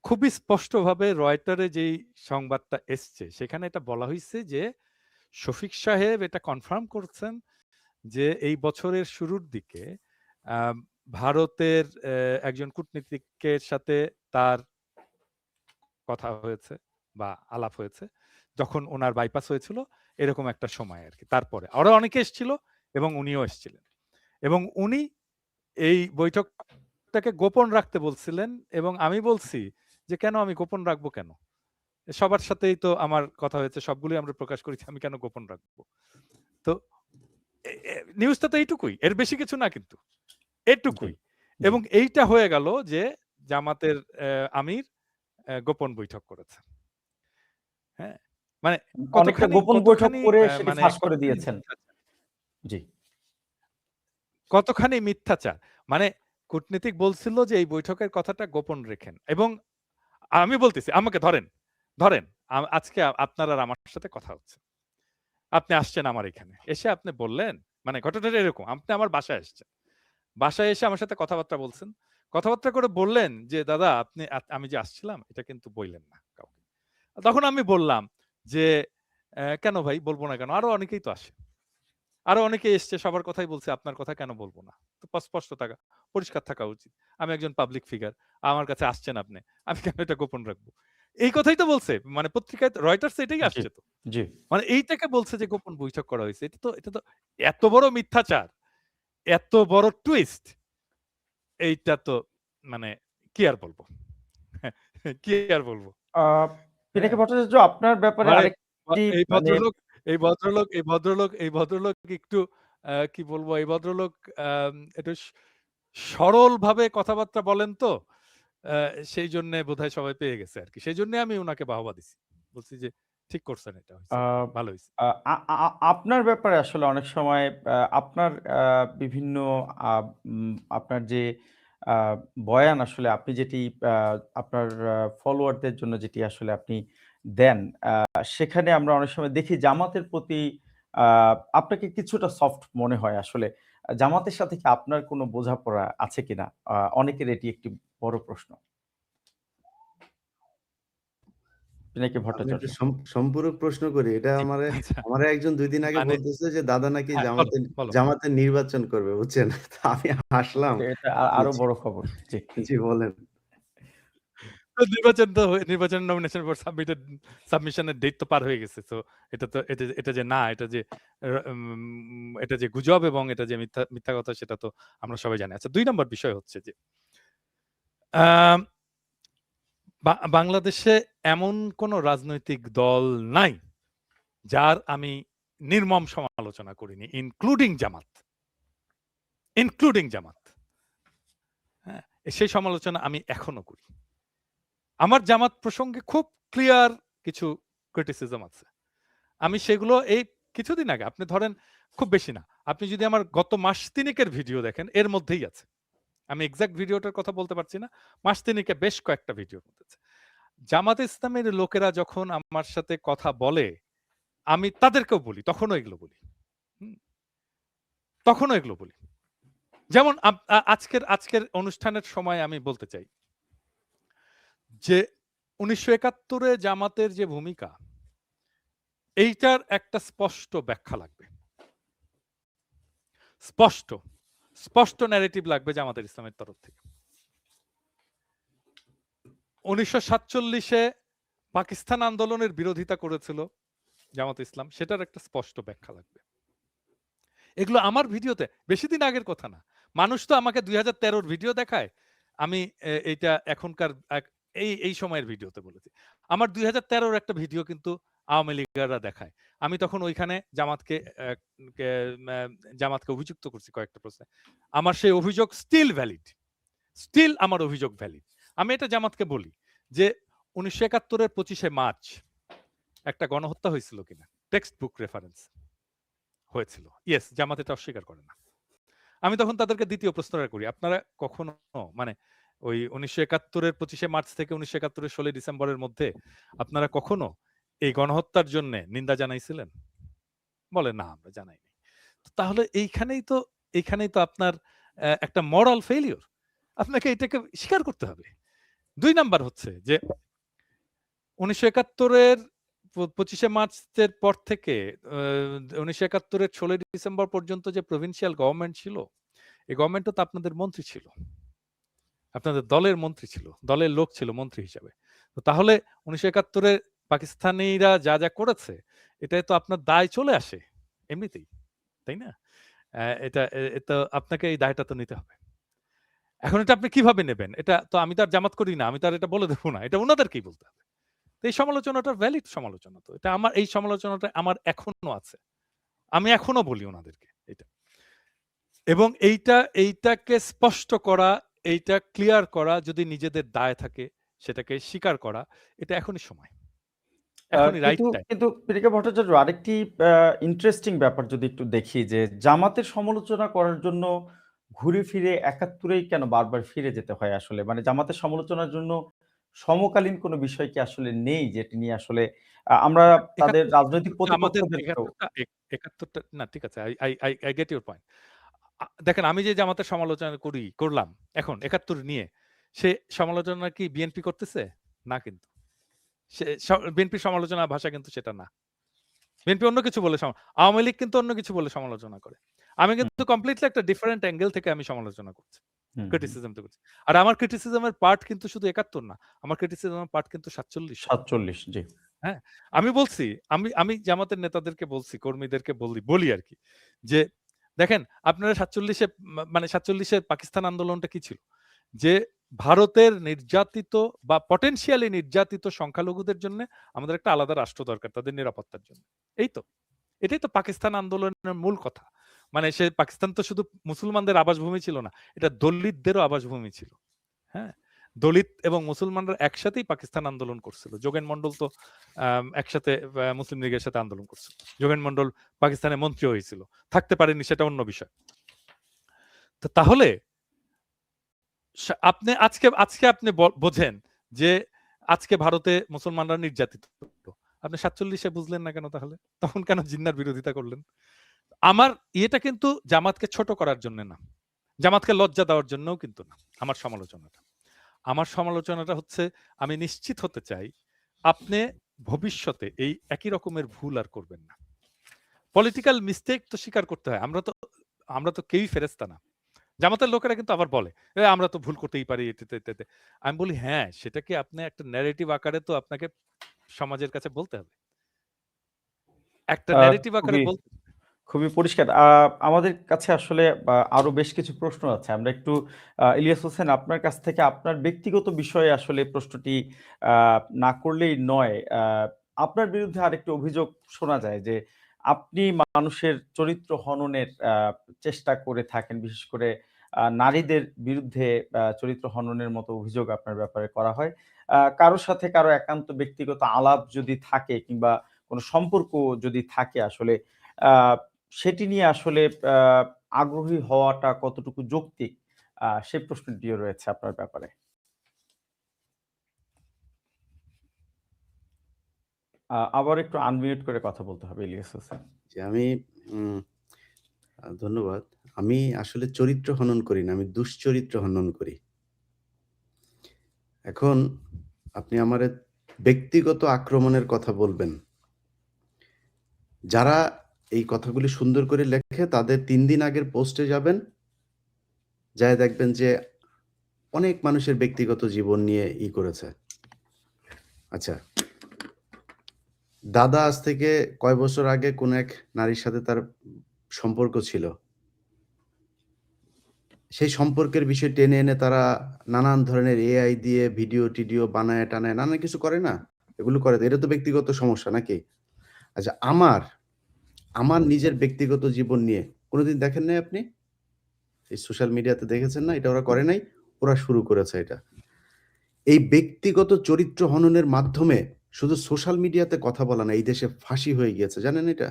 খুবই স্পষ্টভাবে রয়টারে যেই সংবাদটা এসছে সেখানে এটা বলা হইছে যে শফিক সাহেব এটা কনফার্ম করছেন যে এই বছরের শুরুর দিকে আম ভারতের একজন কূটনীতিকের সাথে তার কথা হয়েছে বা আলাপ হয়েছে। যখন উনার বাইপাস হয়েছিল এরকম একটা সময় আরকি। তারপরে আরো অনেকে এসছিল এবং উনিও এসছিলেন। এবং উনি এই বৈঠকটাকে গোপন রাখতে বলছিলেন এবং আমি বলছি যে, "কেন আমি গোপন রাখবো কেন? সবার সাথেই তো আমার কথা হয়েছে। সবগুলোই আমরা প্রকাশ করেছি। আমি কেন গোপন রাখবো?" তো এ এ নিউজটা তো এইটুকুই। এর বেশি কিছু না কিন্তু। জি, এটুকুই। জি। এবং এইটা হয়ে গেল যে জামাতের আমির গোপন বৈঠক করেছেন। হ্যাঁ? মানে অনেকটা গোপন বৈঠক কতখানি করে সেটি মানে ফাঁস করে কতখানি দিয়েছেন। মিথ্যাচার। জি, কতখানি মিথ্যাচার। মানে কূটনীতিক বলছিল যে এই বৈঠকের কথাটা গোপন রেখেন। এবং আমি বলতেছি আমাকে ধরেন, ধরেন আজকে আপনার আর আমার সাথে কথা হচ্ছে। আপনি আসছেন আমার এখানে। এসে আপনি বললেন, মানে ঘটনাটা এরকম। আপনি আমার বাসায় আসছেন। বাসায় এসে আমার সাথে কথাবার্তা বলছেন। কথাবার্তা করে বললেন যে, "দাদা আপনি আমি যে আসছিলাম এটা কিন্তু বইলেন না কাউকে।" তখন আমি বললাম যে, "কেন ভাই বলব না কেন? আরো অনেকেই তো আসে। আরো অনেকে এসছে সবার কথাই বলছে আপনার কথা কেন বলব না?" তো স্পষ্ট থাকা, পরিষ্কার থাকা উচিত। আমি একজন পাবলিক ফিগার। আমার কাছে আসছেন আপনি। আমি কেন এটা গোপন রাখবো? এই কথাই তো বলছে। মানে পত্রিকায় রয়টার্স এটাই জি, আসছে তো। জি। মানে এইটাকে বলছে যে গোপন বৈঠক করা হইছে। এটা তো এত বড় মিথ্যাচার, এত বড় টুইস্ট এইটা তো মানে কি আর বলব? কি আর বলব? আ হ্যাঁ? পিনাকি ভট্টাচার্য আপনার ব্যাপারে মানে আরেকটি এই মানে ভদ্রলোক একটু কি বলবো? এই ভদ্রলোক একটু সরলভাবে কথাবার্তা বলেন তো। আ সেইজন্যে বোধহয় সবাই পেয়ে গেছে আরকি। সেজন্যে আমি উনাকে বাহবা দিছি। বলছি যে, "ঠিক করছেন এটা আ হইছে। ভালো হইছে।" আ আ আ আপনার ব্যাপারে আসলে অনেক সময় আপনার বিভিন্ন আ আপনার যে আ বয়ান আসলে আপনি যেটি আ আপনার ফলোয়ারদের জন্য যেটি আসলে আপনি দেন, সেখানে আমরা অনেক সময় দেখি জামাতের প্রতি আ আপনাকে কিছুটা সফট মনে হয় আসলে। জামাতের সাথে কি আপনার কোনো বোঝাপড়া আছে কিনা? অনেকের এটি একটি বড় প্রশ্ন। পিনাকি আমি ভট্টাচার্য। একটু সম্পূরক প্রশ্ন করি। এটা জি, আমারে আচ্ছা। আমারে একজন ২ দিন আগে মানে বলতেছে যে দাদা নাকি হ্যাঁ, বলো, জামাতের বলো। জামাতের নির্বাচন করবে, বুঝছেন? তো আমি হাসলাম। এটা যে আরো বড় খবর। জি। জি বলেন। তো নির্বাচন নমিনেশন ফর সাবমিশন এর ডেট তো পার হয়ে গেছে। সো এটা যে না, এটা যে গুজব এবং এটা যে মিথ্যা কথা সেটা তো আমরা সবাই জানি। আচ্ছা ২ নাম্বার বিষয় হচ্ছে যে আম বাংলাদেশে এমন কোন রাজনৈতিক দল নাই যার আমি নির্মম সমালোচনা করিনি। ইনক্লুডিং জামাত। হ্যাঁ? সেই সমালোচনা আমি এখনো করি। আমার জামাত প্রসঙ্গে খুব ক্লিয়ার কিছু ক্রিটিসিজম আছে। আমি সেগুলো এই কিছুদিন আগে আপনি ধরেন খুব বেশি না। আপনি যদি আমার গত মাস তিনেকের ভিডিও দেখেন এর মধ্যেই আছে। আমি এক্সাক্ট ভিডিওটার কথা বলতে পারছি না। মাস তিনেকে বেশ কয়েকটা ভিডিওর মধ্যে আছে। জামাতে ইসলামের লোকেরা যখন আমার সাথে কথা বলে, আমি তাদেরকেও বলি, তখনও এগুলো বলি। হুম? তখনও এগুলো বলি। যেমন আজকের আজকের অনুষ্ঠানের সময় আমি বলতে চাই যে 1971 জামাতের যে ভূমিকা, এইটার একটা স্পষ্ট ব্যাখ্যা লাগবে, স্পষ্ট স্পষ্ট ন্যারেটিভ লাগবে জামাতের ইসলামের তরফ থেকে। 1947-এ পাকিস্তান আন্দোলনের বিরোধিতা করেছিল জামাত ইসলাম, সেটার একটা স্পষ্ট ব্যাখ্যা লাগবে। এগুলো আমার ভিডিওতে, বেশি দিন আগের কথা না। মানুষ তো আমাকে 2013-র ভিডিও দেখায়, আমি এইটা এখনকার এই সময়ের ভিডিওতে বলেছি। আমার 2013-র একটা ভিডিও কিন্তু আওয়ামী লীগাররা দেখায়। আমি তখন ওইখানে জামাতকে অভিযুক্ত করছি কয়েকটা প্রশ্নে। আমার সেই অভিযোগ স্টিল ভ্যালিড, স্টিল আমার অভিযোগ ভ্যালিড। আমি এটা জামাতকে বলি যে 1971-এর 25শে মার্চ একটা গণহত্যা হয়েছিল কিনা, টেক্সট বুক রেফারেন্স হয়েছিল। ইয়েস, জামাত এটা অস্বীকার করে না। আমি তখন তাদেরকে দ্বিতীয় প্রশ্নটা করি, আপনারা কখনো মানে ওই 1971-এর 25শে মার্চ থেকে 1971-এর 16 ডিসেম্বরের মধ্যে আপনারা কখনো এই গণহত্যার জন্য নিন্দা জানাইছিলেন? বলে না, আমরা জানাইনি। তাহলে এইখানেই তো আপনার একটা মরাল ফেইলিউর, আপনাকে এটাকে স্বীকার করতে হবে। 2 নাম্বার হচ্ছে যে 1971-এর 25শে মার্চের পর থেকে 1971-এর 16 ডিসেম্বর পর্যন্ত যে প্রভিন্সিয়াল গভর্নমেন্ট ছিল, এই গভর্নমেন্টও তো আপনাদের মন্ত্রী ছিল, আপনাদের দলের মন্ত্রী ছিল, দলের লোক ছিল মন্ত্রী হিসাবে। তো তাহলে 1971-এ পাকিস্তানিরা যা যা করেছে, এটাই তো আপনার দায় চলে আসে এমনিতেই, তাই না? এটা তো আপনাকে এই দায়টা তো নিতে হবে। এখন এটা আপনি কিভাবে নেবেন? এটা তো আমি তো আর জামাত করি না, আমি তো আর এটা বলে দেবো না, এটা ওনাদেরকেই বলতে হবে। তো এই সমালোচনাটা ভ্যালিড সমালোচনা, তো এটা আমার, এই সমালোচনাটা আমার এখনো আছে, আমি এখনো বলি ওনাদেরকে এটা। এবং এইটাকে স্পষ্ট করা, এইটা ক্লিয়ার করা, যদি নিজেদের দায় থাকে সেটাকে স্বীকার করা, এটা এখনই সময়, এখনই রাইট কিন্তু টাইম। কিন্তু পীরিকা ভট্টাচার্য, আরেকটি ইন্টারেস্টিং ব্যাপার যদি একটু দেখি, যে জামাতের সমালোচনা করার জন্য ঘুরে ফিরে ৭১-এই কেন বারবার ফিরে যেতে হয় আসলে? মানে জামাতের সমালোচনার জন্য সমকালীন কোনো বিষয় কি আসলে নেই, যেটি নিয়ে আসলে আমরা তাদের রাজনৈতিক আমাদের প্রতিপক্ষদেরকেও ৭১টা না, ঠিক আছে, আই গেট ইউর পয়েন্ট। দেখেন, আমি যে জামাতের সমালোচনা করলাম এখন ৭১ নিয়ে, সে সমালোচনা কি বিএনপি করতেছে? না, কিন্তু সে বিএনপির সমালোচনা ভাষা কিন্তু সেটা না। বিএনপি অন্য কিছু বলে, আওয়ামী লীগ কিন্তু অন্য কিছু বলে সমালোচনা করে। আমি হুম, কিন্তু কমপ্লিটলি একটা ডিফারেন্ট অ্যাঙ্গেল থেকে আমি সমালোচনা করছি, হুম, হুম। ক্রিটিসিজম তো করছি। আর আমার ক্রিটিসিজমের পার্ট কিন্তু শুধু ৭১ না, আমার ক্রিটিসিজমের পার্ট কিন্তু ৪৭। ৪৭, জি। হ্যাঁ, আমি বলছি, আমি জামাতের নেতাদেরকে বলছি, কর্মীদেরকে বলি আরকি যে, দেখেন আপনারা ৪৭-এ মানে ৪৭-এর পাকিস্তান আন্দোলনটা কি ছিল? যে ভারতের নির্যাতিত বা পটেনশিয়ালি নির্যাতিত সংখ্যালঘুদের জন্য আমাদের একটা আলাদা রাষ্ট্র দরকার তাদের নিরাপত্তার জন্য। এই তো, এটাই তো পাকিস্তান আন্দোলনের মূল কথা। মানে সে পাকিস্তান তো শুধু মুসলমানদের আবাসভূমি ছিল না, এটা দলিতদেরও আবাসভূমি ছিল। হ্যাঁ? দলিত এবং মুসলমানরা একসাথেই পাকিস্তান আন্দোলন করছিল। যোগেন মন্ডল তো একসাথে মুসলিম লীগের সাথে আন্দোলন করছিল। যোগেন মন্ডল পাকিস্তানের মন্ত্রী হয়েছিল। থাকতে পারেনি, সেটা অন্য বিষয়। তো তাহলে আপনি আজকে আপনি বোঝেন যে আজকে ভারতে মুসলমানরা নির্যাতিত। আপনি ৪৭-এ বুঝলেন না কেন তাহলে? তখন কেন জিন্নাহর বিরোধিতা করলেন? আমার ইয়েটা কিন্তু জামাতকে ছোট করার জন্য না, জামাতকে লজ্জা দেওয়ার জন্যও কিন্তু না আমার সমালোচনাটা। আমার সমালোচনাটা হচ্ছে, আমি নিশ্চিত হতে চাই আপনি ভবিষ্যতে এই একই রকমের ভুল আর করবেন না। পলিটিক্যাল মিস্টেক তো স্বীকার করতে হয়। আমরা তো কেউই ফেরেশতা না। জামাতের লোকেরা কিন্তু আবার বলে, আমরা তো ভুল করতেই পারি এতে। আমি বলি, হ্যাঁ, সেটাকে আপনি একটা ন্যারেটিভ আকারে তো আপনাকে সমাজের কাছে বলতে হবে। একটা আ ন্যারেটিভ আকারে খুবই বলতে হবে। খুবই পরিষ্কার। আমাদের কাছে আসলে আরো বেশ কিছু প্রশ্ন আছে। আমরা একটু ইলিয়াস হোসেন, আপনার কাছ থেকে আপনার ব্যক্তিগত বিষয়ে আসলে প্রশ্নটি আ না করলেই নয়। আপনার বিরুদ্ধে আরেকটি অভিযোগ শোনা যায় যে, আপনি মানুষের চরিত্র হননের চেষ্টা করে থাকেন। বিশেষ করে নারীদের বিরুদ্ধে চরিত্র হননের মতো অভিযোগ আপনার ব্যাপারে করা হয়। কারো সাথে কারো একান্ত ব্যক্তিগত আলাপ যদি থাকে, কিংবা কোন সম্পর্ক যদি থাকে আসলে, আ সেটি নিয়ে আসলে আ আগ্রহী হওয়াটা কতটুকু যৌক্তিক? সে প্রশ্নটিও রয়েছে আপনার ব্যাপারে। আবার একটু আনমিউট করে কথা বলতে হবে ইলিয়াস হোসেন। যে আমি উম ধন্যবাদ। আমি আসলে চরিত্র হনন করি না, আমি দুশ্চরিত্র হনন করি। এখন আপনি আমারে ব্যক্তিগত আক্রমণের কথা বলবেন। যারা এই কথাগুলি সুন্দর করে লেখে তাদের ৩ দিন আগের পোস্টে যাবেন, যায়ে দেখবেন যে অনেক মানুষের ব্যক্তিগত জীবন নিয়ে করেছে। আচ্ছা, দাদা আজ থেকে কয় বছর আগে কোন এক নারীর সাথে তার সম্পর্ক ছিল। সেই সম্পর্কের বিষয় টেনে এনে তারা নানান ধরনের AI দিয়ে ভিডিও-টিডিও বানায়-টানায় নানান কিছু করে না? এগুলো করে। এটা তো ব্যক্তিগত সমস্যা নাকি? আচ্ছা, আমার নিজের ব্যক্তিগত জীবন নিয়ে কোনদিন দেখেন নাই আপনি? এই সোশ্যাল মিডিয়াতে দেখেছেন না? এটা ওরা করে নাই? ওরা শুরু করেছে এটা। এই ব্যক্তিগত চরিত্র হননের মাধ্যমে শুধু সোশ্যাল মিডিয়াতে কথা বলা না, এই দেশে ফাঁসি হয়ে গিয়েছে। জানেন এটা?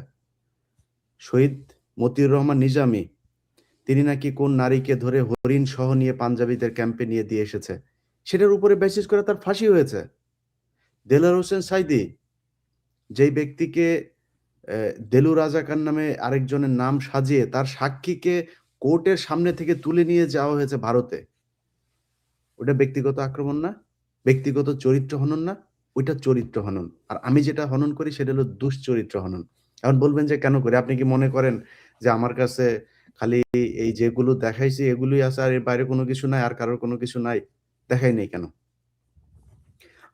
শহীদ মতিউর রহমান নিজামী, তিনি নাকি কোন নারীকে ধরে হরিণ সহ নিয়ে পাঞ্জাবিদের ক্যাম্পে নিয়ে দিয়ে এসেছে। সেটার উপরে বেসিস করে তার ফাঁসি হয়েছে। দেলোয়ার হোসেন সাঈদী, যেই ব্যক্তিকে দেলু রাজাকার নামে আরেকজনের নাম সাজিয়ে তার সাক্ষীকে কোর্টের সামনে থেকে তুলে নিয়ে যাওয়া হয়েছে ভারতে। ওটা ব্যক্তিগত আক্রমণ না? ব্যক্তিগত চরিত্র হনন না? ওইটা চরিত্র হনন। আর আমি যেটা হনন করি সেটা হলো দুশ্চরিত্র হনন। এখন বলবেন যে কেন করি? আপনি কি মনে করেন যে আমার কাছে খালি এই যেগুলো দেখাইছি এগুলোই আছে আর এর বাইরে কোনো কিছু নাই, আর কারোর কোনো কিছু নাই? দেখাই নাই কেন?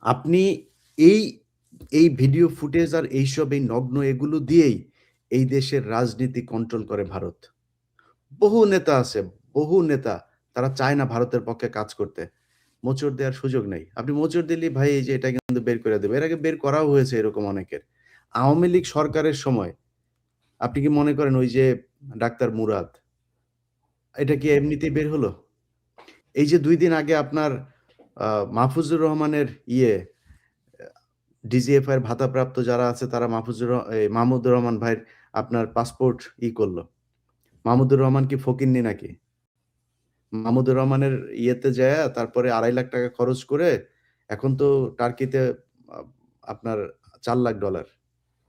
আপনি এই, এই ভিডিও ফুটেজ আর এইসব এই নগ্ন এগুলো দিয়েই এই দেশের রাজনীতি কন্ট্রোল করে ভারত। বহু নেতা আছে, বহু নেতা তারা চায় না ভারতের পক্ষে কাজ করতে। মোচড় দেওয়ার সুযোগ নাই। আপনি মোচড় দিলেই ভাই এই যে এটা কিন্তু বের করে দেবে। এর আগে বের করাও হয়েছে এরকম অনেকের। আওয়ামী লীগ সরকারের সময় আপনি কি মনে করেন ওই যে ডাক্তার মুরাদ, এটা কি এমনিতেই বের হলো? এই যে ২ দিন আগে আপনার মাহফুজুর রহমানের ডিজিএফআই এর ভাতাপ্রাপ্ত যারা আছে তারা মাহমুদুর রহমান ভাইয়ের আপনার পাসপোর্ট করল। মাহমুদুর রহমান কি ফকিন্নি নাকি? মাহমুদুর রহমানের যায়া তারপরে $২.৫ লাখ খরচ করে এখন তো টার্কিতে আ আপনার $৪ লাখ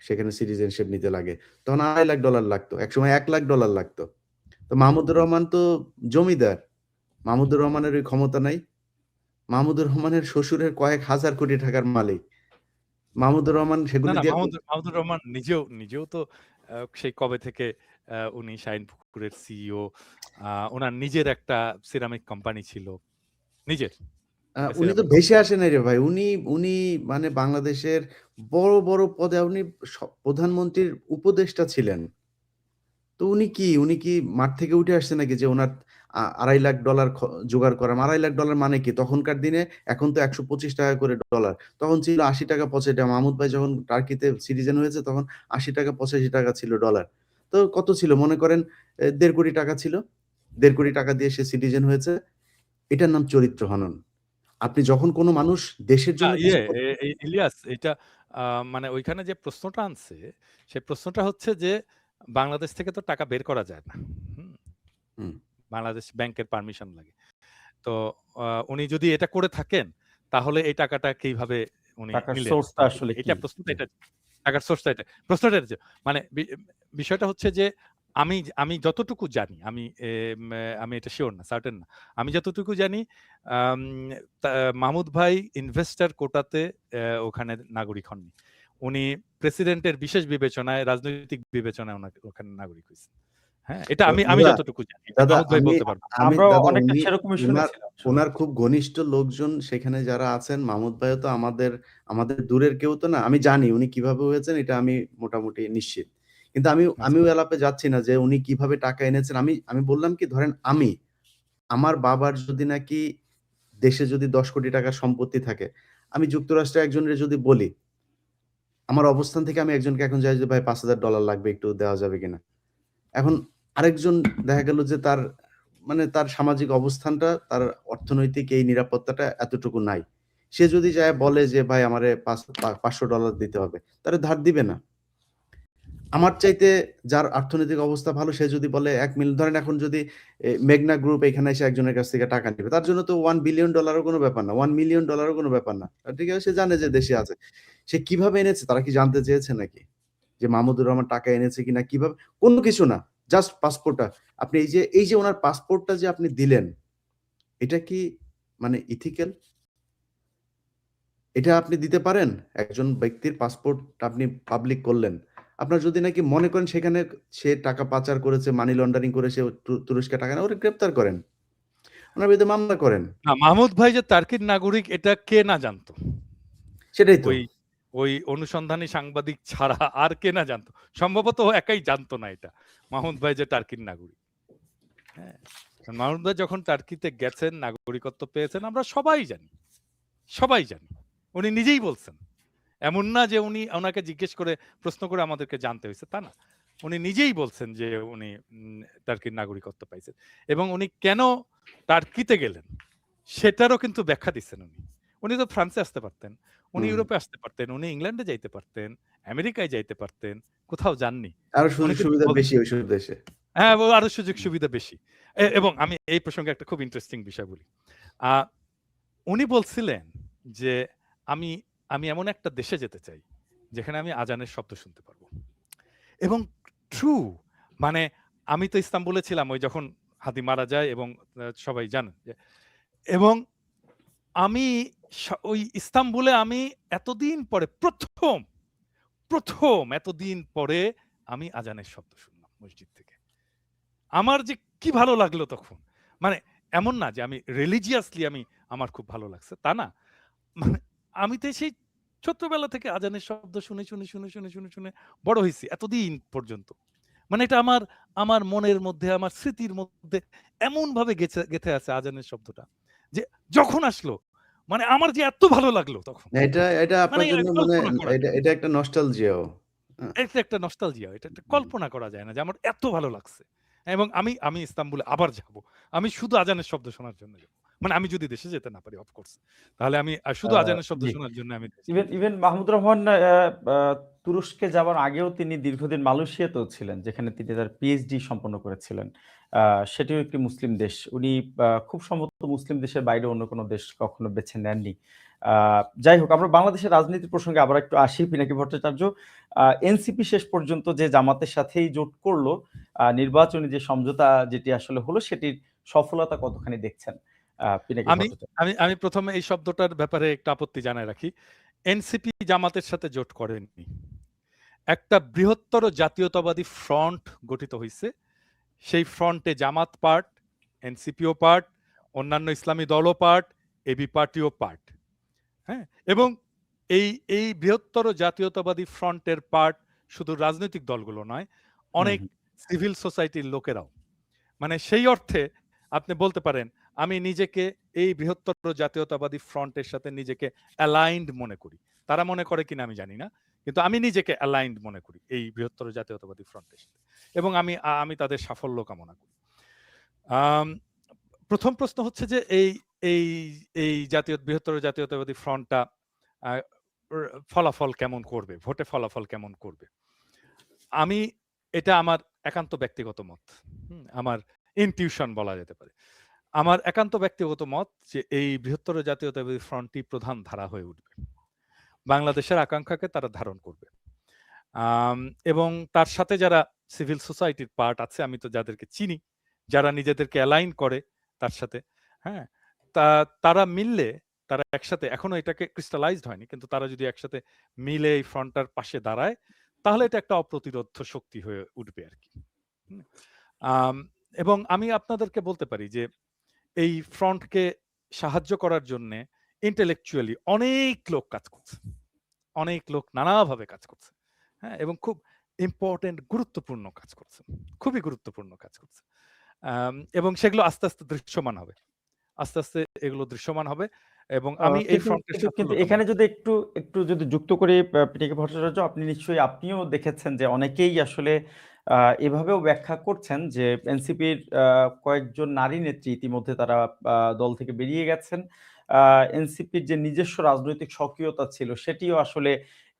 সেখানে সিটিজেনশিপ নিতে লাগে। তখন $২.৫ লাখ লাগতো। একসময় $১ লাখ লাগতো। তো মাহমুদুর রহমান তো জমিদার। মাহমুদুর রহমানের ওই ক্ষমতা নাই। মাহমুদুর রহমানের শ্বশুরের কয়েক হাজার কোটি টাকার মালিক। মাহমুদুর রহমান না, সেগুলি না দিয়ে মাহমুদুর রহমান নিজেও তো সেই কবে থেকে উনি শাহিনপুকুরের সিইও, উনার নিজের একটা সিরামিক কোম্পানি ছিল। নিজের একটা উনি তো সিরামিক ভেসে কোম্পানি। আসে নাই রে ভাই। উনি মানে বাংলাদেশের বড়, বড় পদে উনি প্রধানমন্ত্রীর উপদেষ্টা ছিলেন। তো উনি কি মাঠ থেকে উঠে আসছে নাকি যে উনার $২.৫ লাখ জোগাড় করা। $২.৫ লাখ মানে কি? তখনকার দিনে এখন তো ৳১২৫ করে ডলার। তখন ছিল ৳৮০ ৳৮৫। মাহমুদ ভাই যখন টার্কিতে সিটিজেন হয়েছে তখন ৳৮০ ৳৮৫ ছিল ডলার। তো কত ছিল মনে করেন ৳১.৫ কোটি টাকা ছিল। ৳১.৫ কোটি টাকা দিয়ে সে সিটিজেন হয়েছে। এটার নাম চরিত্র হনন। আপনি যখন কোন মানুষ দেশের না জন্য কিছু ইলিয়াস এটা আ মানে ওইখানে যে প্রশ্নটা আনছে, সেই প্রশ্নটা হচ্ছে যে বাংলাদেশ থেকে তো টাকা বের করা যায় না। হুম? হুম। বাংলাদেশ ব্যাংকের পারমিশন লাগে। তো উনি যদি এটা করে থাকেন, তাহলে এই টাকাটা কিভাবে উনি টাকার নিলেন? সোর্সটা মানে আসলে কি? এটা প্রশ্নটা জি। এটা টাকার সোর্সটা এটা। প্রশ্নটা এটা যে মানে বিষয়টা হচ্ছে যে আমি যতটুকু জানি, আমি এটা সিউর না, সার্টেন না। আমি যতটুকু জানি আম তা মাহমুদ ভাই ইনভেস্টর কোটাতে ওখানে নাগরিক হননি। উনি প্রেসিডেন্টের বিশেষ বিবেচনায়, রাজনৈতিক বিবেচনায় উনাকে ওখানে নাগরিক হইছেন। হ্যাঁ? এটা আমি দাদা, যতটুকু জানি। এটা দাদা মাহমুদ ভাই আমি বলতে পারবেন। আমি আমরাও দাদা অনেকটা সেরকমই উনার শুনেছিলাম আসলে। উনার খুব ঘনিষ্ঠ লোকজন সেখানে যারা আছেন, মাহমুদ ভাইও তো আমাদের দূরের কেউ তো না। আমি জানি উনি কিভাবে হয়েছেন এটা আমি মোটামুটি নিশ্চিত। কিন্তু আচ্ছা। আমিও এলাপে যাচ্ছি না যে উনি কিভাবে টাকা এনেছেন। আমি বললাম কি ধরেন আমার বাবার যদি নাকি দেশে যদি ৳১০ কোটি টাকার সম্পত্তি থাকে, আমি যুক্তরাষ্ট্রের একজনের যদি বলি, আমার অবস্থান থেকে আমি একজনকে এখন যাই যে ভাই $৫,০০০ লাগবে একটু দেওয়া যাবে কিনা? এখন আরেকজন দেখা গেল যে তার সামাজিক অবস্থানটা, তার অর্থনৈতিক এই নিরাপত্তাটা এতটুকু নাই। সে যদি যায়া বলে যে, "ভাই আমারে $৫০০ দিতে হবে।" তারে ধার দিবে না। আমার চাইতে যার অর্থনৈতিক অবস্থা ভালো সে যদি বলে ১ মিলিয়ন ধরেন এখন যদি মেঘনা গ্রুপ এখানে এসে একজনের কাছ থেকে টাকা নিবে। তার জন্য তো $1 বিলিয়ন ও কোনো ব্যাপার না। $1 মিলিয়ন ও কোনো ব্যাপার না। ঠিক আছে? সে জানে যে দেশে আছে। সে কিভাবে এনেছে তারা কি জানতে চেয়েছে নাকি? যে মাহমুদুর রহমান টাকা এনেছে কিনা কিভাবে? কোন কিছু না। জাস্ট পাসপোর্টটা আপনি এই যে ওনার পাসপোর্টটা যে আপনি দিলেন, এটা কি মানে ইথিক্যাল? এটা আপনি দিতে পারেন? একজন ব্যক্তির পাসপোর্ট আপনি পাবলিক করলেন। আপনার যদি নাকি মনে করেন সেখানে সে টাকা পাচার করেছে, মানি লন্ডারিং করেছে, তুরস্কে টাকা নেয়, ওরে গ্রেপ্তার করেন। ওনার বিরুদ্ধে মামলা করেন। না, মাহমুদ ভাই যে টার্কির নাগরিক এটা কে না জানতো? সেটাই তো। ওই ওই অনুসন্ধানী সাংবাদিক ছাড়া আর কে না জানতো? সম্ভবত ও একাই জানতো না এটা, মাহমুদ ভাই যে টার্কির নাগরিক। হ্যাঁ, মাহমুদ ভাই যখন টার্কিতে গেছেন, নাগরিকত্ব পেয়েছেন, আমরা সবাই জানি, সবাই জানি। উনি নিজেই বলছেন। এমন না যে উনি ওনাকে জিজ্ঞেস করে প্রশ্ন করে আমাদেরকে জানতে হয়েছে, তা না। উনি নিজেই বলছেন যে উনি টার্কির নাগরিকত্ব পাইছেন, এবং উনি কেন টার্কিতে গেলেন সেটারও কিন্তু ব্যাখ্যা দিচ্ছেন উনি। উনি তো ফ্রান্সে আসতে পারতেন, উনি হুম। ইউরোপে আসতে পারতেন, উনি ইংল্যান্ডে যাইতে পারতেন, আমেরিকায় যাইতে পারতেন, কোথাও যাননি। আরো উনি সুযোগ কিন্তু সুবিধা বেশি ওইসব দেশে। হ্যাঁ, আরো সুযোগ সুবিধা বেশি। এবং আমি এই প্রসঙ্গে একটা খুব ইন্টারেস্টিং বিষয় বলি। আহ, উনি বলছিলেন যে আমি আমি এমন একটা দেশে যেতে চাই যেখানে আমি আজানের শব্দ শুনতে পারবো। এবং ট্রু, মানে আমি তো ইস্তাম্বুলে ছিলাম ওই যখন হাদি মারা যায়, এবং সবাই জানেন যে, এবং আমি ওই ইস্তাম্বুলে আমি এতদিন পরে প্রথম প্রথম এতদিন পরে আমি আজানের শব্দ শুনলাম মসজিদ থেকে। আমার যে কি ভালো লাগলো তখন। মানে এমন না যে আমি রিলিজিয়াসলি আমার খুব ভালো লাগছে, তা না। মানে আমি তো সেই ছোট্টবেলা থেকে আজানের শব্দ শুনে বড় হইছি এতদিন পর্যন্ত। মানে এটা আমার আমার মনের মধ্যে, আমার স্মৃতির মধ্যে এমনভাবে গেঁথে আছে আজানের শব্দটা, যে যখন আসলো মানে আমার যে এত ভালো লাগলো তখন। এটা মানে আপনার জন্য মানে কল্পনা করা যায় না। এটা একটা নস্টালজিয়াও। এটা একটা নস্টালজিয়া, এটা একটা হুম। কল্পনা করা যায় না যে আমার এত ভালো লাগছে। এবং আমি ইস্তাম্বুলে আবার যাব। আমি শুধু আজানের শব্দ শোনার জন্য যাব। মানে আমি যদি দেশে যেতে না পারি, অফ কোর্স। তাহলে আমি শুধু আজানের শব্দ জি। শোনার জন্য আমি দেশে ইভেন যেতে ইভেন চাই। মাহমুদুর রহমান তুরস্কে যাওয়ার আগেও তিনি দীর্ঘদিন মালয়েশিয়াতেও ছিলেন, যেখানে তিনি তার পিএইচডি সম্পন্ন করেছিলেন। সেটিও একটি মুসলিম দেশ। উনি খুব সম্ভবত মুসলিম দেশের বাইরে অন্য কোনো দেশ কখনো বেছে নেননি। যাই হোক, আমরা বাংলাদেশের রাজনীতির প্রসঙ্গে আবার একটু আসি। পিনাকি ভট্টাচার্য, এনসিপি শেষ পর্যন্ত যে জামাতের সাথেই জোট করলো, নির্বাচনী যে সমঝোতা যেটি আসলে হলো, সেটির সফলতা কতখানি দেখছেন পিনাকি আমি ভট্টাচার্য? আমি আমি ১ম এ এই শব্দটার ব্যাপারে একটা আপত্তি জানায় রাখি। এনসিপি জামাতের সাথে জোট করেননি। একটা বৃহত্তর জাতীয়তাবাদী ফ্রন্ট গঠিত হইছে। সেই ফ্রন্টে জামাত পার্ট, এনসিপিও পার্ট, অন্যান্য ইসলামী দলও পার্ট, এবি পার্টিও পার্ট। হ্যাঁ? এবং এই বৃহত্তর জাতীয়তাবাদী ফ্রন্টের পার্ট শুধু রাজনৈতিক দলগুলো নয়, হুম, অনেক হুম। সিভিল সোসাইটির লোকেরাও। মানে সেই অর্থে আপনি বলতে পারেন আমি নিজেকে এই বৃহত্তর জাতীয়তাবাদী ফ্রন্টের সাথে নিজেকে অ্যালাইন্ড মনে করি। তারা মনে করে কিনা আমি জানি না। কিন্তু আমি নিজেকে অ্যালাইন্ড মনে করি এই বৃহত্তর জাতীয়তাবাদী ফ্রন্টের সাথে। এবং আমি তাদের সাফল্য কামনা করি। আম ১ম প্রশ্ন হচ্ছে যে এই এই বৃহত্তর জাতীয়তাবাদী ফ্রন্টটা আ ফলাফল কেমন করবে? ভোটে ফলাফল কেমন করবে? আমি এটা আমার একান্ত ব্যক্তিগত মত। আমার ইনটিউশন বলা যেতে পারে। আমার একান্ত ব্যক্তিগত মত যে এই বৃহত্তর জাতীয়তাবাদী ফ্রন্টই প্রধান ধারা হয়ে উঠবে। বাংলাদেশের আকাঙ্ক্ষাকে তারা ধারণ করবে। আম এবং তার সাথে যারা সিভিল সোসাইটির পার্ট আছে, আমি তো যাদেরকে চিনি, যারা নিজেদেরকে অ্যালাইন করে তার সাথে, হ্যাঁ? তারা মিললে, তারা একসাথে, এখনো এটাকে ক্রিস্টালাইজড হয়নি, কিন্তু তারা যদি একসাথে মিলে এই ফ্রন্টটার পাশে দাঁড়ায়, তাহলে এটা একটা অপ্রতিরোধ্য শক্তি হয়ে উঠবে আরকি। হুম? আম এবং আমি আপনাদেরকে বলতে পারি যে এই ফ্রন্টকে সাহায্য করার জন্যে intellectually অনেক লোক কাজ করছে। অনেক লোক নানাভাবে কাজ করছে। হ্যাঁ? এবং খুব ইম্পোর্টেন্ট, গুরুত্বপূর্ণ কাজ করছে। খুবই গুরুত্বপূর্ণ কাজ করছে। এবং সেগুলো আস্তে, আস্তে দৃশ্যমান হবে। আস্তে, আস্তে এগুলো দৃশ্যমান হবে, এবং আমি এই কিন্তু ফ্রন্টের কিন্তু সাফল্য কিন্তু এখানে কামনা করি। যদি একটু যদি যুক্ত করি পিনাকি ভট্টাচার্য, আপনিও দেখেছেন যে অনেকেই আসলে আ এভাবেও ব্যাখ্যা করছেন যে এনসিপির কয়েকজন নারী নেত্রী ইতিমধ্যে তারা দল থেকে বেরিয়ে গেছেন। আ এনসিপির যে নিজস্ব রাজনৈতিক সক্রিয়তা ছিল, সেটিও আসলে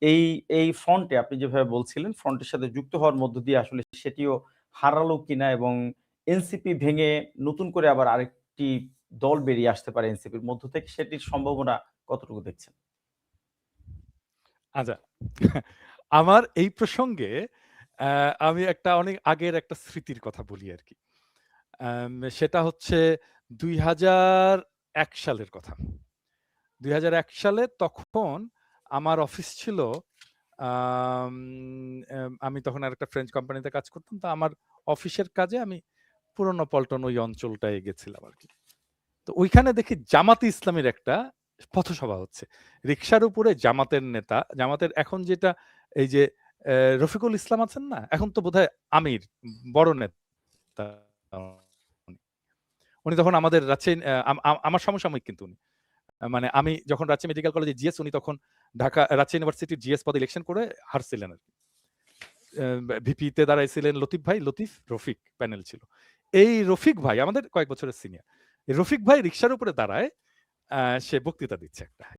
এই এই ফ্রন্টে আপনি যেভাবে বলছিলেন, ফ্রন্টের সাথে যুক্ত হওয়ার মধ্য দিয়ে আসলে সেটিও হারালো কিনা, এবং এনসিপি ভেঙে নতুন করে আবার আরেকটি দল বেরিয়ে আসতে পারে এনসিপির মধ্য থেকে, সেটির সম্ভাবনা কতটুকু দেখছেন? আচ্ছা। আমার এই প্রসঙ্গে আমি একটা অনেক আগের একটা স্মৃতির কথা বলি আরকি। সেটা হচ্ছে ২০০১ সালের কথা। ২০০১ সালে তখন আমার অফিস ছিল আম আমি তখন আরেকটা ফ্রেঞ্চ কোম্পানিতে কাজ করতাম। তো আমার অফিসের কাজে আমি পুরনো পল্টন ওই অঞ্চলটায় গেছিলাম আরকি। তো ওইখানে দেখি জামাতে ইসলামীর একটা পথসভা হচ্ছে। রিকশার উপরে জামাতের নেতা, জামাতের এখন যেটা এই যে রফিকুল ইসলাম আছেন না? এখন তো বোধহয় আমির, বড় নেতা। উনি তখন আমাদের রাজশাহী আমার সমসাময়িক কিন্তু উনি। মানে আমি যখন রাজশাহী মেডিকেল কলেজে জিএস, উনি তখন রাজশাহী ইউনিভার্সিটির জিএস পদে ইলেকশন করে হারছিলেন আরকি। ভিপি তে দাঁড়াইছিলেন লতিফ ভাই, লতিফ, রফিক প্যানেল ছিল। এই রফিক ভাই আমাদের কয়েক বছরের সিনিয়র। রফিক ভাই রিকশার উপরে দাঁড়ায় সে বক্তৃতা দিচ্ছে একটা।